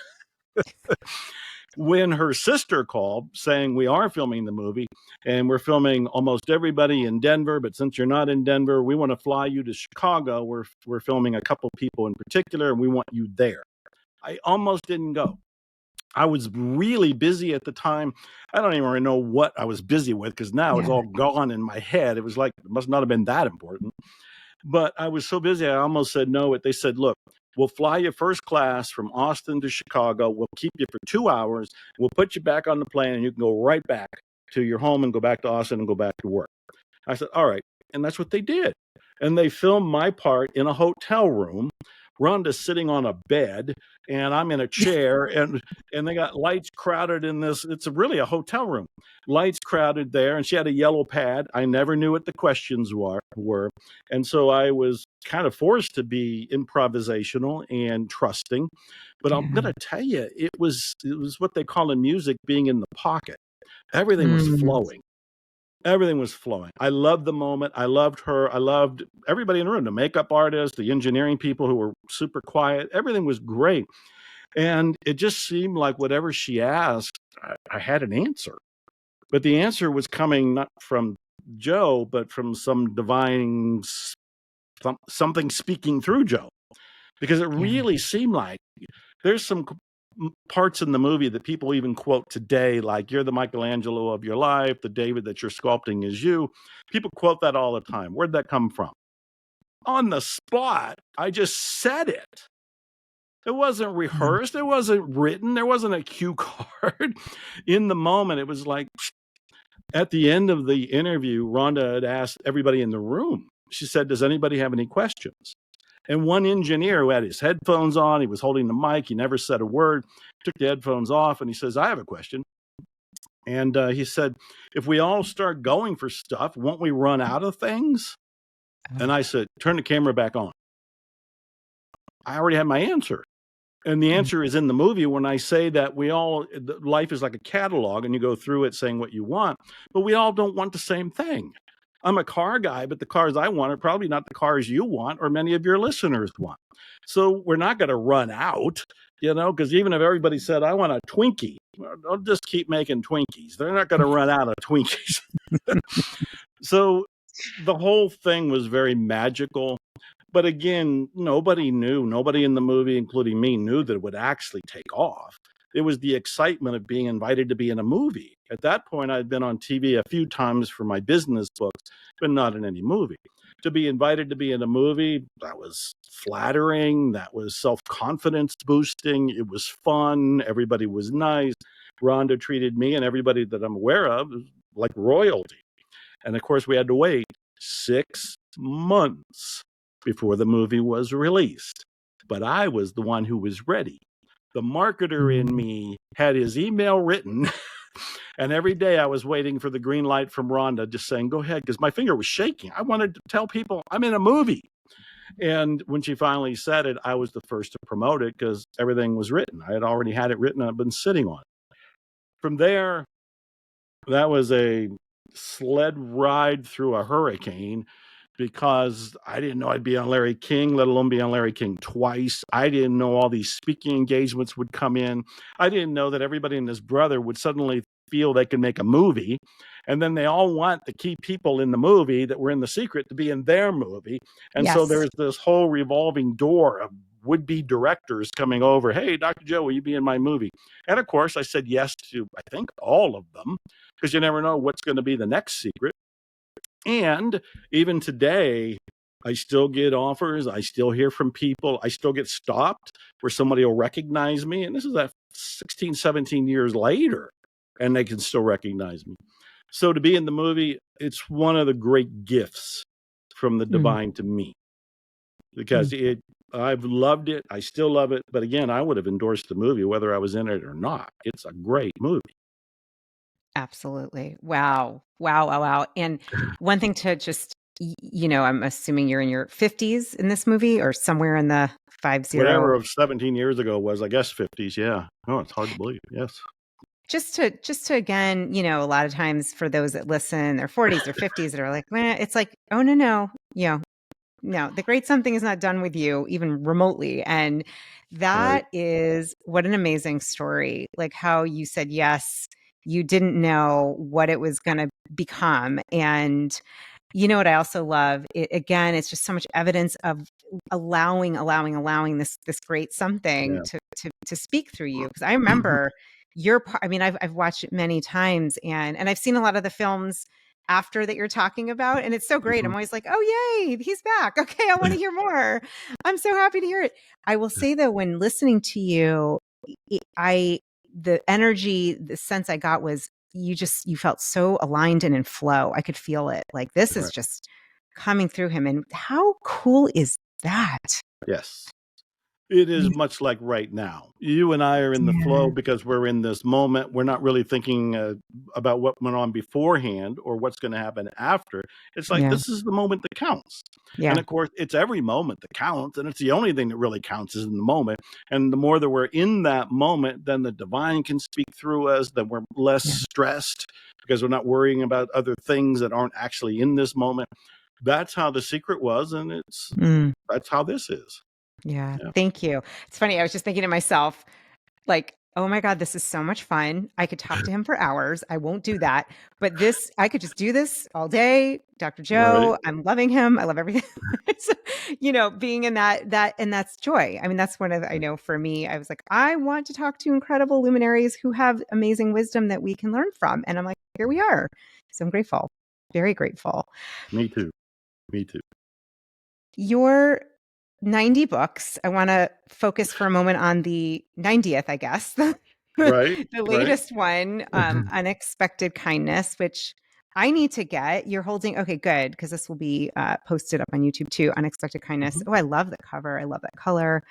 When her sister called saying, we are filming the movie and we're filming almost everybody in Denver, but since you're not in Denver, we want to fly you to Chicago. We're filming a couple people in particular, and we want you there. I almost didn't go. I was really busy at the time. I don't even know what I was busy with, because now it's Yeah. all gone in my head. It was like, it must not have been that important. But I was so busy, I almost said no. They said, look, we'll fly you first class from Austin to Chicago. We'll keep you for 2 hours. We'll put you back on the plane, and you can go right back to your home and go back to Austin and go back to work. I said, all right. And that's what they did. And they filmed my part in a hotel room. Rhonda's sitting on a bed, and I'm in a chair, and they got lights crowded in this. It's really a hotel room. Lights crowded there, and she had a yellow pad. I never knew what the questions were. And so I was kind of forced to be improvisational and trusting. But I'm going Yeah. to tell you, it was what they call in music being in the pocket. Everything was Mm. flowing. Everything was flowing. I loved the moment. I loved her. I loved everybody in the room, the makeup artist, the engineering people who were super quiet. Everything was great. And it just seemed like whatever she asked, I had an answer. But the answer was coming not from Joe, but from some divine something speaking through Joe. Because it Yeah. really seemed like there's some parts in the movie that people even quote today, like, you're the Michelangelo of your life, the David that you're sculpting is you. People quote that all the time. Where'd that come from? On the spot, I just said it. It wasn't Yeah. rehearsed. It wasn't written. There wasn't a cue card. In the moment, it was like, at the end of the interview, Rhonda had asked everybody in the room. She said, does anybody have any questions? And one engineer who had his headphones on, he was holding the mic, he never said a word, took the headphones off, and he says, I have a question. And he said, if we all start going for stuff, won't we run out of things? And Oh. I said, turn the camera back on. I already had my answer. And the Mm. answer is in the movie when I say that life is like a catalog and you go through it saying what you want, but we all don't want the same thing. I'm a car guy, but the cars I want are probably not the cars you want or many of your listeners want. So we're not going to run out, because even if everybody said, I want a Twinkie, well, they'll just keep making Twinkies. They're not going to run out of Twinkies. So the whole thing was very magical. But again, nobody in the movie, including me, knew that it would actually take off. It was the excitement of being invited to be in a movie. At that point, I'd been on TV a few times for my business books, but not in any movie. To be invited to be in a movie, that was flattering. That was self-confidence boosting. It was fun. Everybody was nice. Rhonda treated me and everybody that I'm aware of like royalty. And of course, we had to wait 6 months before the movie was released. But I was the one who was ready. The marketer in Mm. me had his email written. And every day I was waiting for the green light from Rhonda, just saying, go ahead, because my finger was shaking. I wanted to tell people I'm in a movie. And when she finally said it, I was the first to promote it because everything was written. I had already had it written and I've been sitting on it. From there, that was a sled ride through a hurricane because I didn't know I'd be on Larry King, let alone be on Larry King twice. I didn't know all these speaking engagements would come in. I didn't know that everybody and his brother would suddenly feel they could make a movie. And then they all want the key people in the movie that were in The Secret to be in their movie. And so Yes. there's this whole revolving door of would-be directors coming over. Hey, Dr. Joe, will you be in my movie? And of course, I said yes to, I think, all of them, because you never know what's going to be the next secret. And even today, I still get offers. I still hear from people. I still get stopped where somebody will recognize me. And this is 16, 17 years later, and they can still recognize me. So to be in the movie, it's one of the great gifts from the Mm. divine to me, because Mm. I've loved it. I still love it. But again, I would have endorsed the movie whether I was in it or not. It's a great movie. Absolutely. Wow. Wow, wow, wow. And one thing to just, I'm assuming you're in your 50s in this movie or somewhere in the 50. Whatever of 17 years ago was, I guess, 50s. Yeah. Oh, it's hard to believe. Yes. Just to again, a lot of times for those that listen, their 40s or 50s that are like, it's like, oh, no, no, no, the great something is not done with you, even remotely. And Right. that is what an amazing story. Like how you said, yes, you didn't know what it was going to become. And you know what I also love? Again, it's just so much evidence of allowing this great something Yeah. to speak through you. Because I remember your part. I mean, I've watched it many times, and I've seen a lot of the films after that you're talking about, and it's so great. I'm Mhm. always like, oh yay, he's back. Okay, I want to hear more. I'm so happy to hear it. I will say though, when listening to you, the energy, the sense I got was you felt so aligned and in flow. I could feel it. Like this is Right. just coming through him. And how cool is that? Yes. It is Mm. much like right now. You and I are in the flow Yeah. because we're in this moment. We're not really thinking about what went on beforehand or what's going to happen after. It's like Yeah. this is the moment that counts. And Yeah. of course, it's every moment that counts. And it's the only thing that really counts is in the moment. And the more that we're in that moment, then the divine can speak through us, then we're less Yeah. stressed because we're not worrying about other things that aren't actually in this moment. That's how the secret was. And Mm. that's how this is. Yeah. Yeah. Thank you. It's funny. I was just thinking to myself, like, oh my God, this is so much fun. I could talk to him for hours. I won't do that. But I could just do this all day. Dr. Right. Joe, I'm loving him. I love everything. So, being in and that's joy. I mean, that's one of, I know for me, I was like, I want to talk to incredible luminaries who have amazing wisdom that we can learn from. And I'm like, here we are. So I'm grateful, very grateful. Me too. Me too. Your 90 books. I want to focus for a moment on the 90th, I guess. The Right, right. latest one, Unexpected Kindness, which I need to get. You're holding, okay, good, because this will be posted up on YouTube too. Unexpected Kindness. Mhm. Oh, I love the cover. I love that color.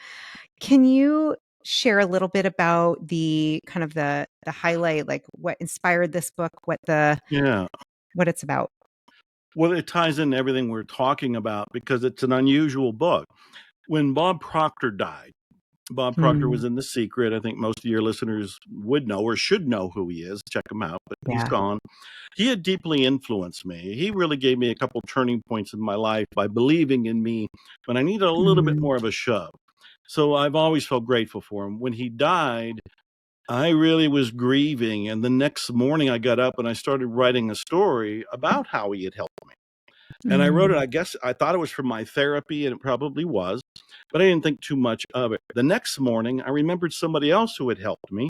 Can you share a little bit about the kind of the highlight, like what inspired this book, Yeah. what it's about? Well, it ties in everything we're talking about because it's an unusual book. When Bob Proctor died, Bob Proctor Mm, was in The Secret. I think most of your listeners would know or should know who he is. Check him out, but he's yeah. gone. He had deeply influenced me. He really gave me a couple turning points in my life by believing in me when I needed a little bit Mm, more of a shove. So I've always felt grateful for him. When he died, I really was grieving. And the next morning I got up and I started writing a story about how he had helped me. And I wrote it, mm, I guess I thought it was from my therapy, and it probably was, but I didn't think too much of it. The next morning, I remembered somebody else who had helped me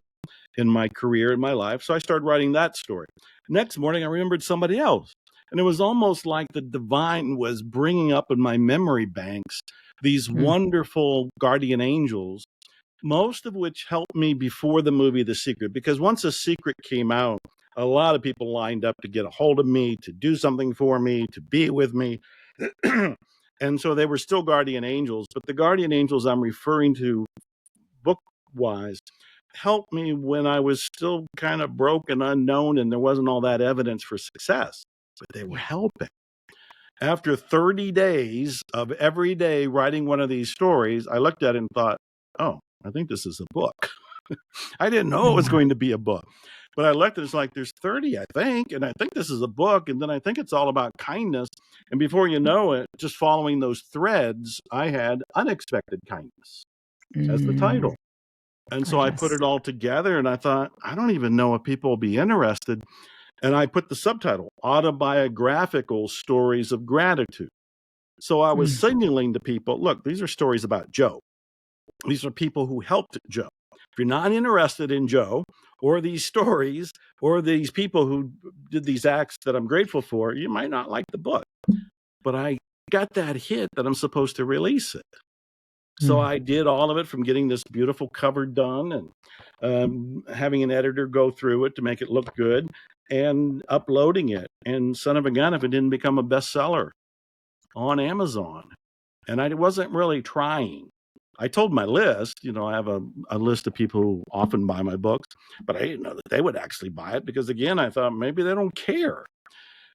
in my career, in my life. So I started writing that story. Next morning, I remembered somebody else. And it was almost like the divine was bringing up in my memory banks these mm, wonderful guardian angels, most of which helped me before the movie The Secret. Because once The Secret came out, a lot of people lined up to get a hold of me, to do something for me, to be with me. And so they were still guardian angels, but the guardian angels I'm referring to book wise helped me when I was still kind of broke and unknown and there wasn't all that evidence for success, but they were yeah. helping. After 30 days of every day writing one of these stories, I looked at it and thought, oh, I think this is a book. I didn't know it was Yeah. going to be a book. But I looked and it's like there's 30, I think, and I think this is a book, and then I think it's all about kindness. And before you know it, just following those threads, I had Unexpected Kindness as the Mm, title. And so I put gorgeous. it all together and I thought, I don't even know if people will be interested. And I put the subtitle, Autobiographical Stories of Gratitude. So I was Mm, signaling to people, look, these are stories about Joe. These are people who helped Joe. If you're not interested in Joe or these stories or these people who did these acts that I'm grateful for, you might not like the book. But I got that hit that I'm supposed to release it. So mm. I did all of it from getting this beautiful cover done and having an editor go through it to make it look good and uploading it. And son of a gun, if it didn't become a bestseller. on Amazon. And I wasn't really trying. I told my list, I have a list of people who often buy my books, but I didn't know that they would actually buy it because, again, I thought maybe they don't care.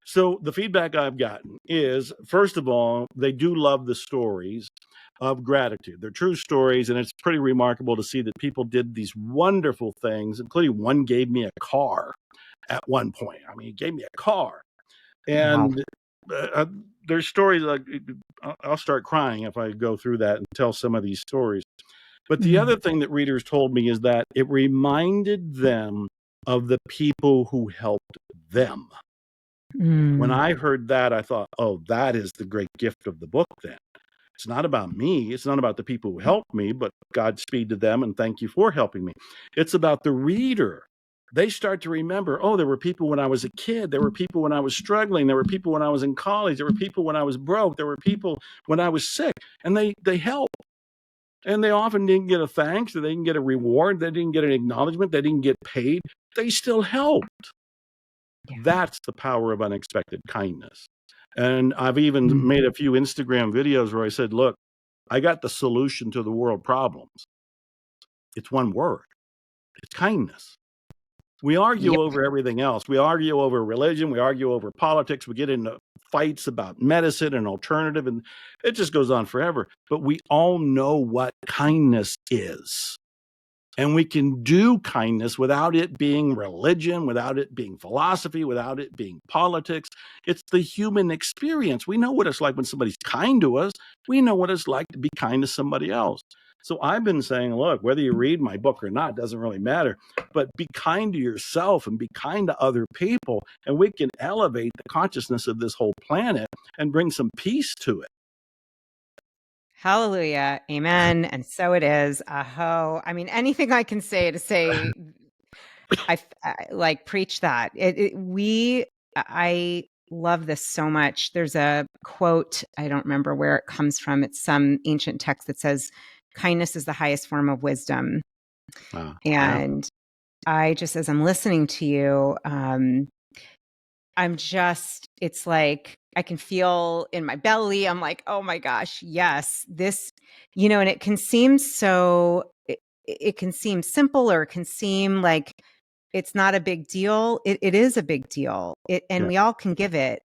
So the feedback I've gotten is, first of all, they do love the stories of gratitude. They're true stories, and it's pretty remarkable to see that people did these wonderful things, including one gave me a car at one point. I mean, he gave me a car. Wow. And there's stories like I'll start crying if I go through that and tell some of these stories. But the Mm. other thing that readers told me is that it reminded them of the people who helped them. When Mm. I heard that, I thought, oh, that is the great gift of the book then. It's not about me. It's not about the people who helped me, but Godspeed to them and thank you for helping me. It's about the reader. They start to remember, oh, there were people when I was a kid. There were people when I was struggling. There were people when I was in college. There were people when I was broke. There were people when I was sick. And they help. And they often didn't get a thanks. Or they didn't get a reward. They didn't get an acknowledgement. They didn't get paid. They still helped. Yeah. That's the power of unexpected kindness. And I've even Mm. made a few Instagram videos where I said, look, I got the solution to the world problems. It's one word. It's kindness. We argue Yep. over everything else. We argue over religion. We argue over politics. We get into fights about medicine and alternative, and it just goes on forever. But we all know what kindness is. And we can do kindness without it being religion, without it being philosophy, without it being politics. It's the human experience. We know what it's like when somebody's kind to us. We know what it's like to be kind to somebody else. So I've been saying, look, whether you read my book or not doesn't really matter, but be kind to yourself and be kind to other people, and we can elevate the consciousness of this whole planet and bring some peace to it. Hallelujah. Amen. And so it is. Aho. I mean, anything I can say to say, I like preach that. I love this so much. There's a quote, I don't remember where it comes from. It's some ancient text that says, kindness is the highest form of wisdom. Yeah. And I just, as I'm listening to you, it's like I can feel in my belly. I'm like, oh my gosh, yes, this, and it can seem it can seem simple, or it can seem like it's not a big deal. It is a big deal. And Yeah. we all can give it.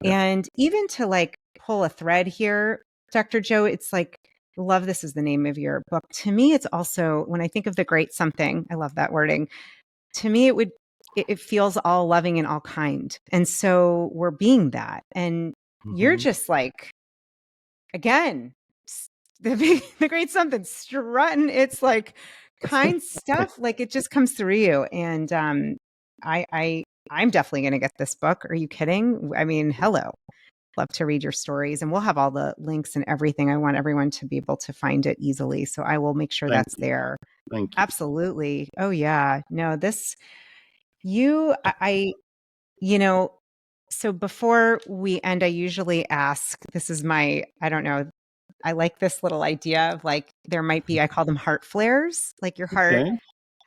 Yeah. And even to like pull a thread here, Dr. Joe, it's like, love, this is the name of your book. To me, it's also, when I think of the great something, I love that wording. To me, it feels all loving and all kind. And so we're being that. And you're Mhm. just like, again, the great something strutting. It's like kind stuff. Like it just comes through you. And I'm definitely going to get this book. Are you kidding? I mean, hello. Love to read your stories, and we'll have all the links and everything. I want everyone to be able to find it easily. So I will make sure Thank that's you. there. Thank you. Absolutely. Oh yeah. No, I, you know, so before we end, I usually ask, this is I don't know, I like this little idea of like, there might be, I call them heart flares, like your heart Okay.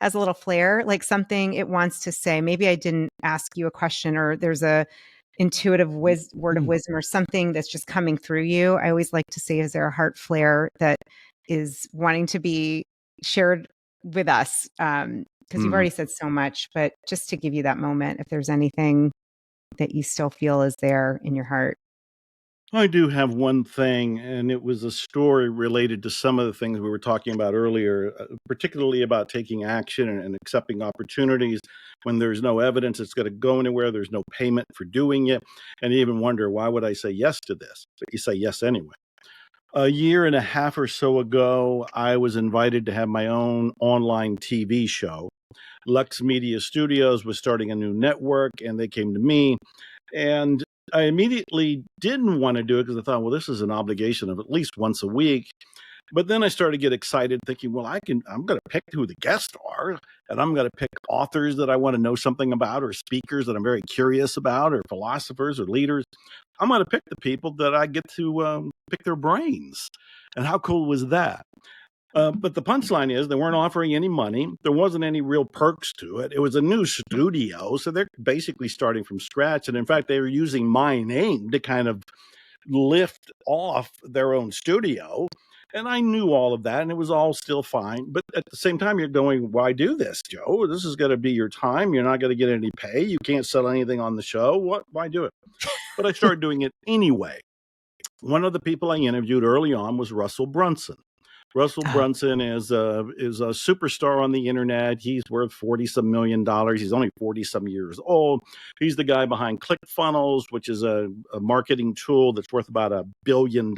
has a little flare, like something it wants to say. Maybe I didn't ask you a question, or there's a intuitive word of wisdom or something that's just coming through you. I always like to say, is there a heart flare that is wanting to be shared with us? Because you've Mm. already said so much, but just to give you that moment, if there's anything that you still feel is there in your heart. I do have one thing, and it was a story related to some of the things we were talking about earlier, particularly about taking action and accepting opportunities when there's no evidence it's going to go anywhere, there's no payment for doing it, and you even wonder, why would I say yes to this? But you say yes anyway. A year and a half or so ago, I was invited to have my own online TV show. Lux Media Studios was starting a new network, and they came to me. And I immediately didn't want to do it because I thought, well, this is an obligation of at least once a week. But then I started to get excited thinking, well, I'm going to pick who the guests are, and I'm going to pick authors that I want to know something about, or speakers that I'm very curious about, or philosophers or leaders. I'm going to pick the people that I get to pick their brains. And how cool was that? But the punchline is they weren't offering any money. There wasn't any real perks to it. It was a new studio, so they're basically starting from scratch. And in fact, they were using my name to kind of lift off their own studio. And I knew all of that, and it was all still fine. But at the same time, you're going, why do this, Joe? This is going to be your time. You're not going to get any pay. You can't sell anything on the show. Why do it? But I started doing it anyway. One of the people I interviewed early on was Russell Brunson. Russell Brunson is a superstar on the internet. He's worth $40-some million. He's only 40-some years old. He's the guy behind ClickFunnels, which is a marketing tool that's worth about $1 billion.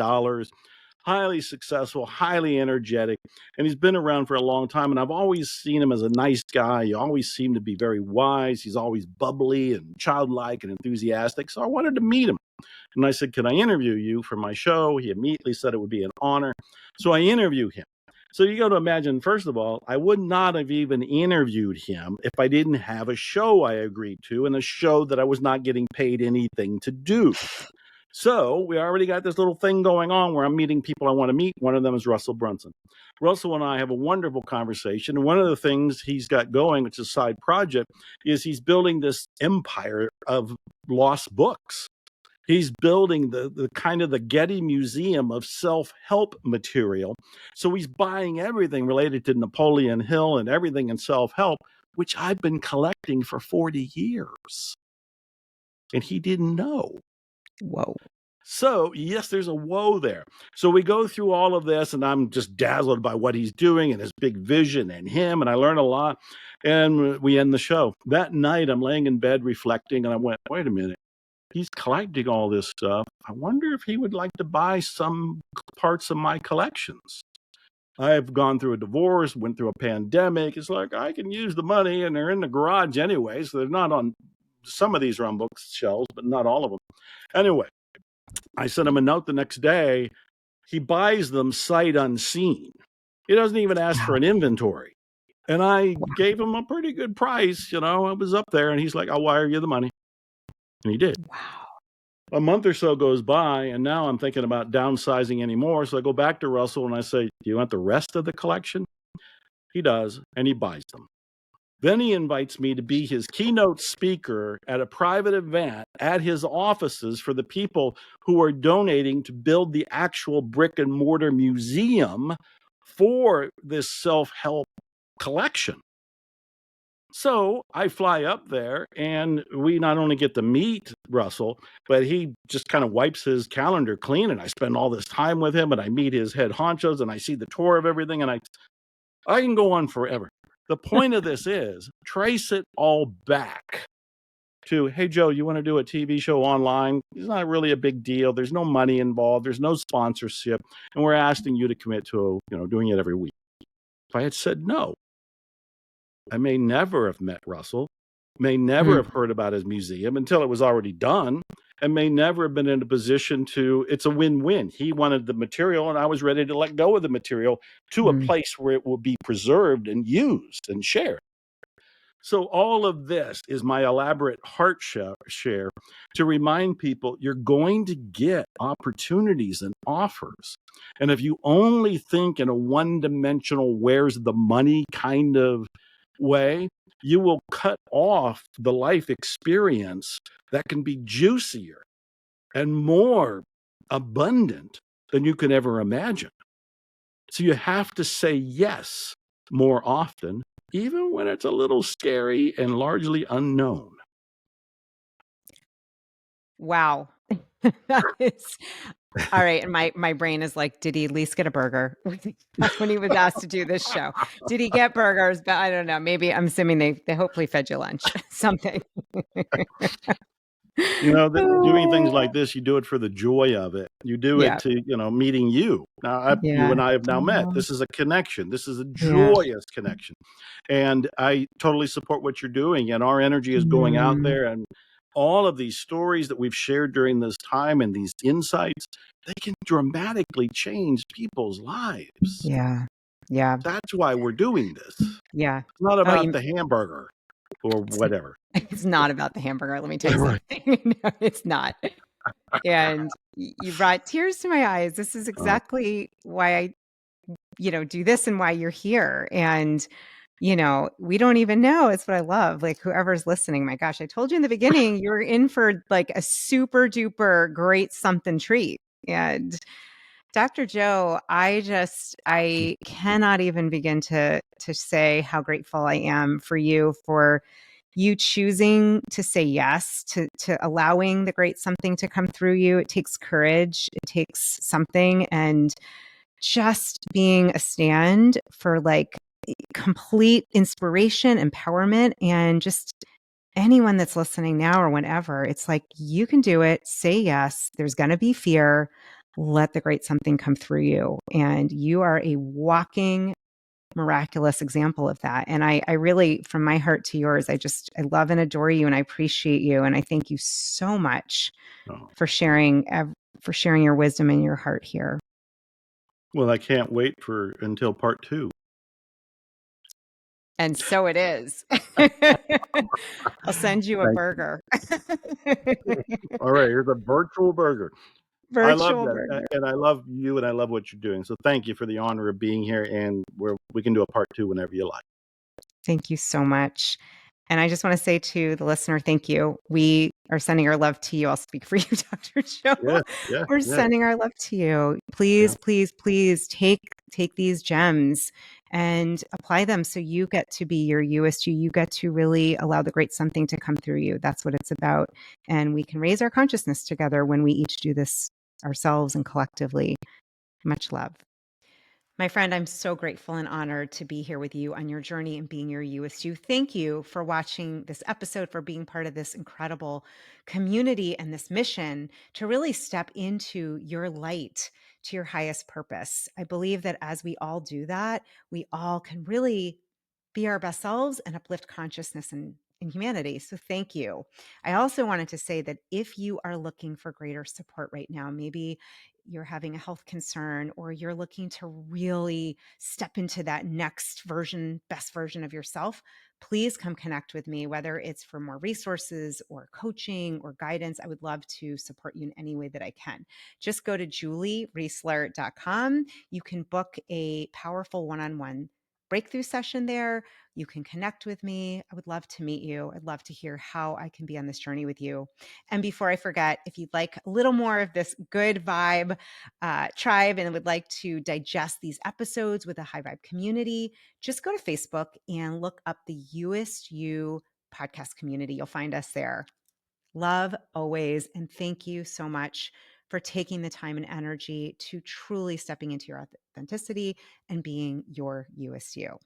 Highly successful, highly energetic, and he's been around for a long time. And I've always seen him as a nice guy. He always seemed to be very wise. He's always bubbly and childlike and enthusiastic. So I wanted to meet him. And I said, can I interview you for my show? He immediately said it would be an honor. So I interview him. So you got to imagine, first of all, I would not have even interviewed him if I didn't have a show I agreed to, and a show that I was not getting paid anything to do. So we already got this little thing going on where I'm meeting people I want to meet. One of them is Russell Brunson. Russell and I have a wonderful conversation. And one of the things he's got going, which is a side project, is he's building this empire of lost books. He's building the kind of the Getty Museum of self-help material. So he's buying everything related to Napoleon Hill and everything in self-help, which I've been collecting for 40 years. And he didn't know. Whoa. So, yes, there's a whoa there. So we go through all of this, and I'm just dazzled by what he's doing and his big vision and him, and I learn a lot. And we end the show. That night, I'm laying in bed reflecting, and I went, wait a minute. He's collecting all this stuff. I wonder if he would like to buy some parts of my collections. I've gone through a divorce, went through a pandemic. It's like, I can use the money, and they're in the garage anyway, so they're not on, some of these are on bookshelves, but not all of them. Anyway, I sent him a note the next day. He buys them sight unseen. He doesn't even ask for an inventory. And I gave him a pretty good price. You know, I was up there, and he's like, I'll wire you the money. And he did. Wow. A month or so goes by, and now I'm thinking about downsizing anymore. So I go back to Russell and I say, do you want the rest of the collection? He does, and he buys them. Then he invites me to be his keynote speaker at a private event at his offices for the people who are donating to build the actual brick and mortar museum for this self-help collection. So I fly up there, and we not only get to meet Russell, but he just kind of wipes his calendar clean, and I spend all this time with him, and I meet his head honchos, and I see the tour of everything, and I can go on forever. The point of this is, trace it all back to, hey, Joe, you want to do a TV show online? It's not really a big deal. There's no money involved. There's no sponsorship, and we're asking you to commit to, doing it every week. If I had said no, I may never have met Russell, may never have heard about his museum until it was already done, and may never have been in a position to, it's a win-win. He wanted the material, and I was ready to let go of the material to a place where it will be preserved and used and shared. So all of this is my elaborate heart share to remind people you're going to get opportunities and offers. And if you only think in a one-dimensional, where's the money kind of way, you will cut off the life experience that can be juicier and more abundant than you can ever imagine. So you have to say yes more often, even when it's a little scary and largely unknown. Wow. That is all right. And my brain is like, did he at least get a burger? That's when he was asked to do this show. Did he get burgers? But I don't know. Maybe I'm assuming they hopefully fed you lunch, something. Doing things like this, you do it for the joy of it. You do it to, meeting you. Now, you and I have now met. This is a connection. This is a joyous connection. And I totally support what you're doing. And our energy is going out there. And all of these stories that we've shared during this time and these insights, they can dramatically change people's lives. Yeah. Yeah. That's why we're doing this. Yeah. It's not about the hamburger or whatever. It's not about the hamburger. Let me tell you something. No, it's not. And you brought tears to my eyes. This is exactly why I, do this and why you're here. And, we don't even know. It's what I love. Like whoever's listening, my gosh, I told you in the beginning, you're in for like a super duper great something treat. And Dr. Joe, I cannot even begin to say how grateful I am for you choosing to say yes to allowing the great something to come through you. It takes courage, it takes something, and just being a stand for like complete inspiration, empowerment, and just anyone that's listening now or whenever, it's like you can do it. Say yes. There's going to be fear. Let the great something come through you. And you are a walking, miraculous example of that. And I really, from my heart to yours, I love and adore you, and I appreciate you. And I thank you so much Oh. for sharing, your wisdom and your heart here. Well, I can't wait until part 2. And so it is. I'll send you a Thank burger. you. All right, here's a virtual burger. I love Virtual that, burger. and I love you, and I love what you're doing. So thank you for the honor of being here, and we can do a part 2 whenever you like. Thank you so much. And I just want to say to the listener, thank you. We are sending our love to you. I'll speak for you, Dr. Yeah, Joe. yeah, We're yeah, sending our love to you. yeah. Please, please, please take these gems and apply them so you get to be your Youest you. You get to really allow the great something to come through you. That's what it's about. And we can raise our consciousness together when we each do this ourselves and collectively. Much love. My friend, I'm so grateful and honored to be here with you on your journey and being your Youest you. Thank you for watching this episode, for being part of this incredible community and this mission to really step into your light, to your highest purpose. I believe that as we all do that, we all can really be our best selves and uplift consciousness in humanity. So thank you. I also wanted to say that if you are looking for greater support right now, maybe you're having a health concern, or you're looking to really step into that next version, best version of yourself, please come connect with me, whether it's for more resources or coaching or guidance. I would love to support you in any way that I can. Just go to juliereisler.com. You can book a powerful one-on-one breakthrough session there. You can connect with me. I would love to meet you. I'd love to hear how I can be on this journey with you. And before I forget, if you'd like a little more of this good vibe tribe and would like to digest these episodes with a high vibe community, just go to Facebook and look up the Youest You podcast community. You'll find us there. Love always. And thank you so much for taking the time and energy to truly stepping into your authenticity and being your Youest You.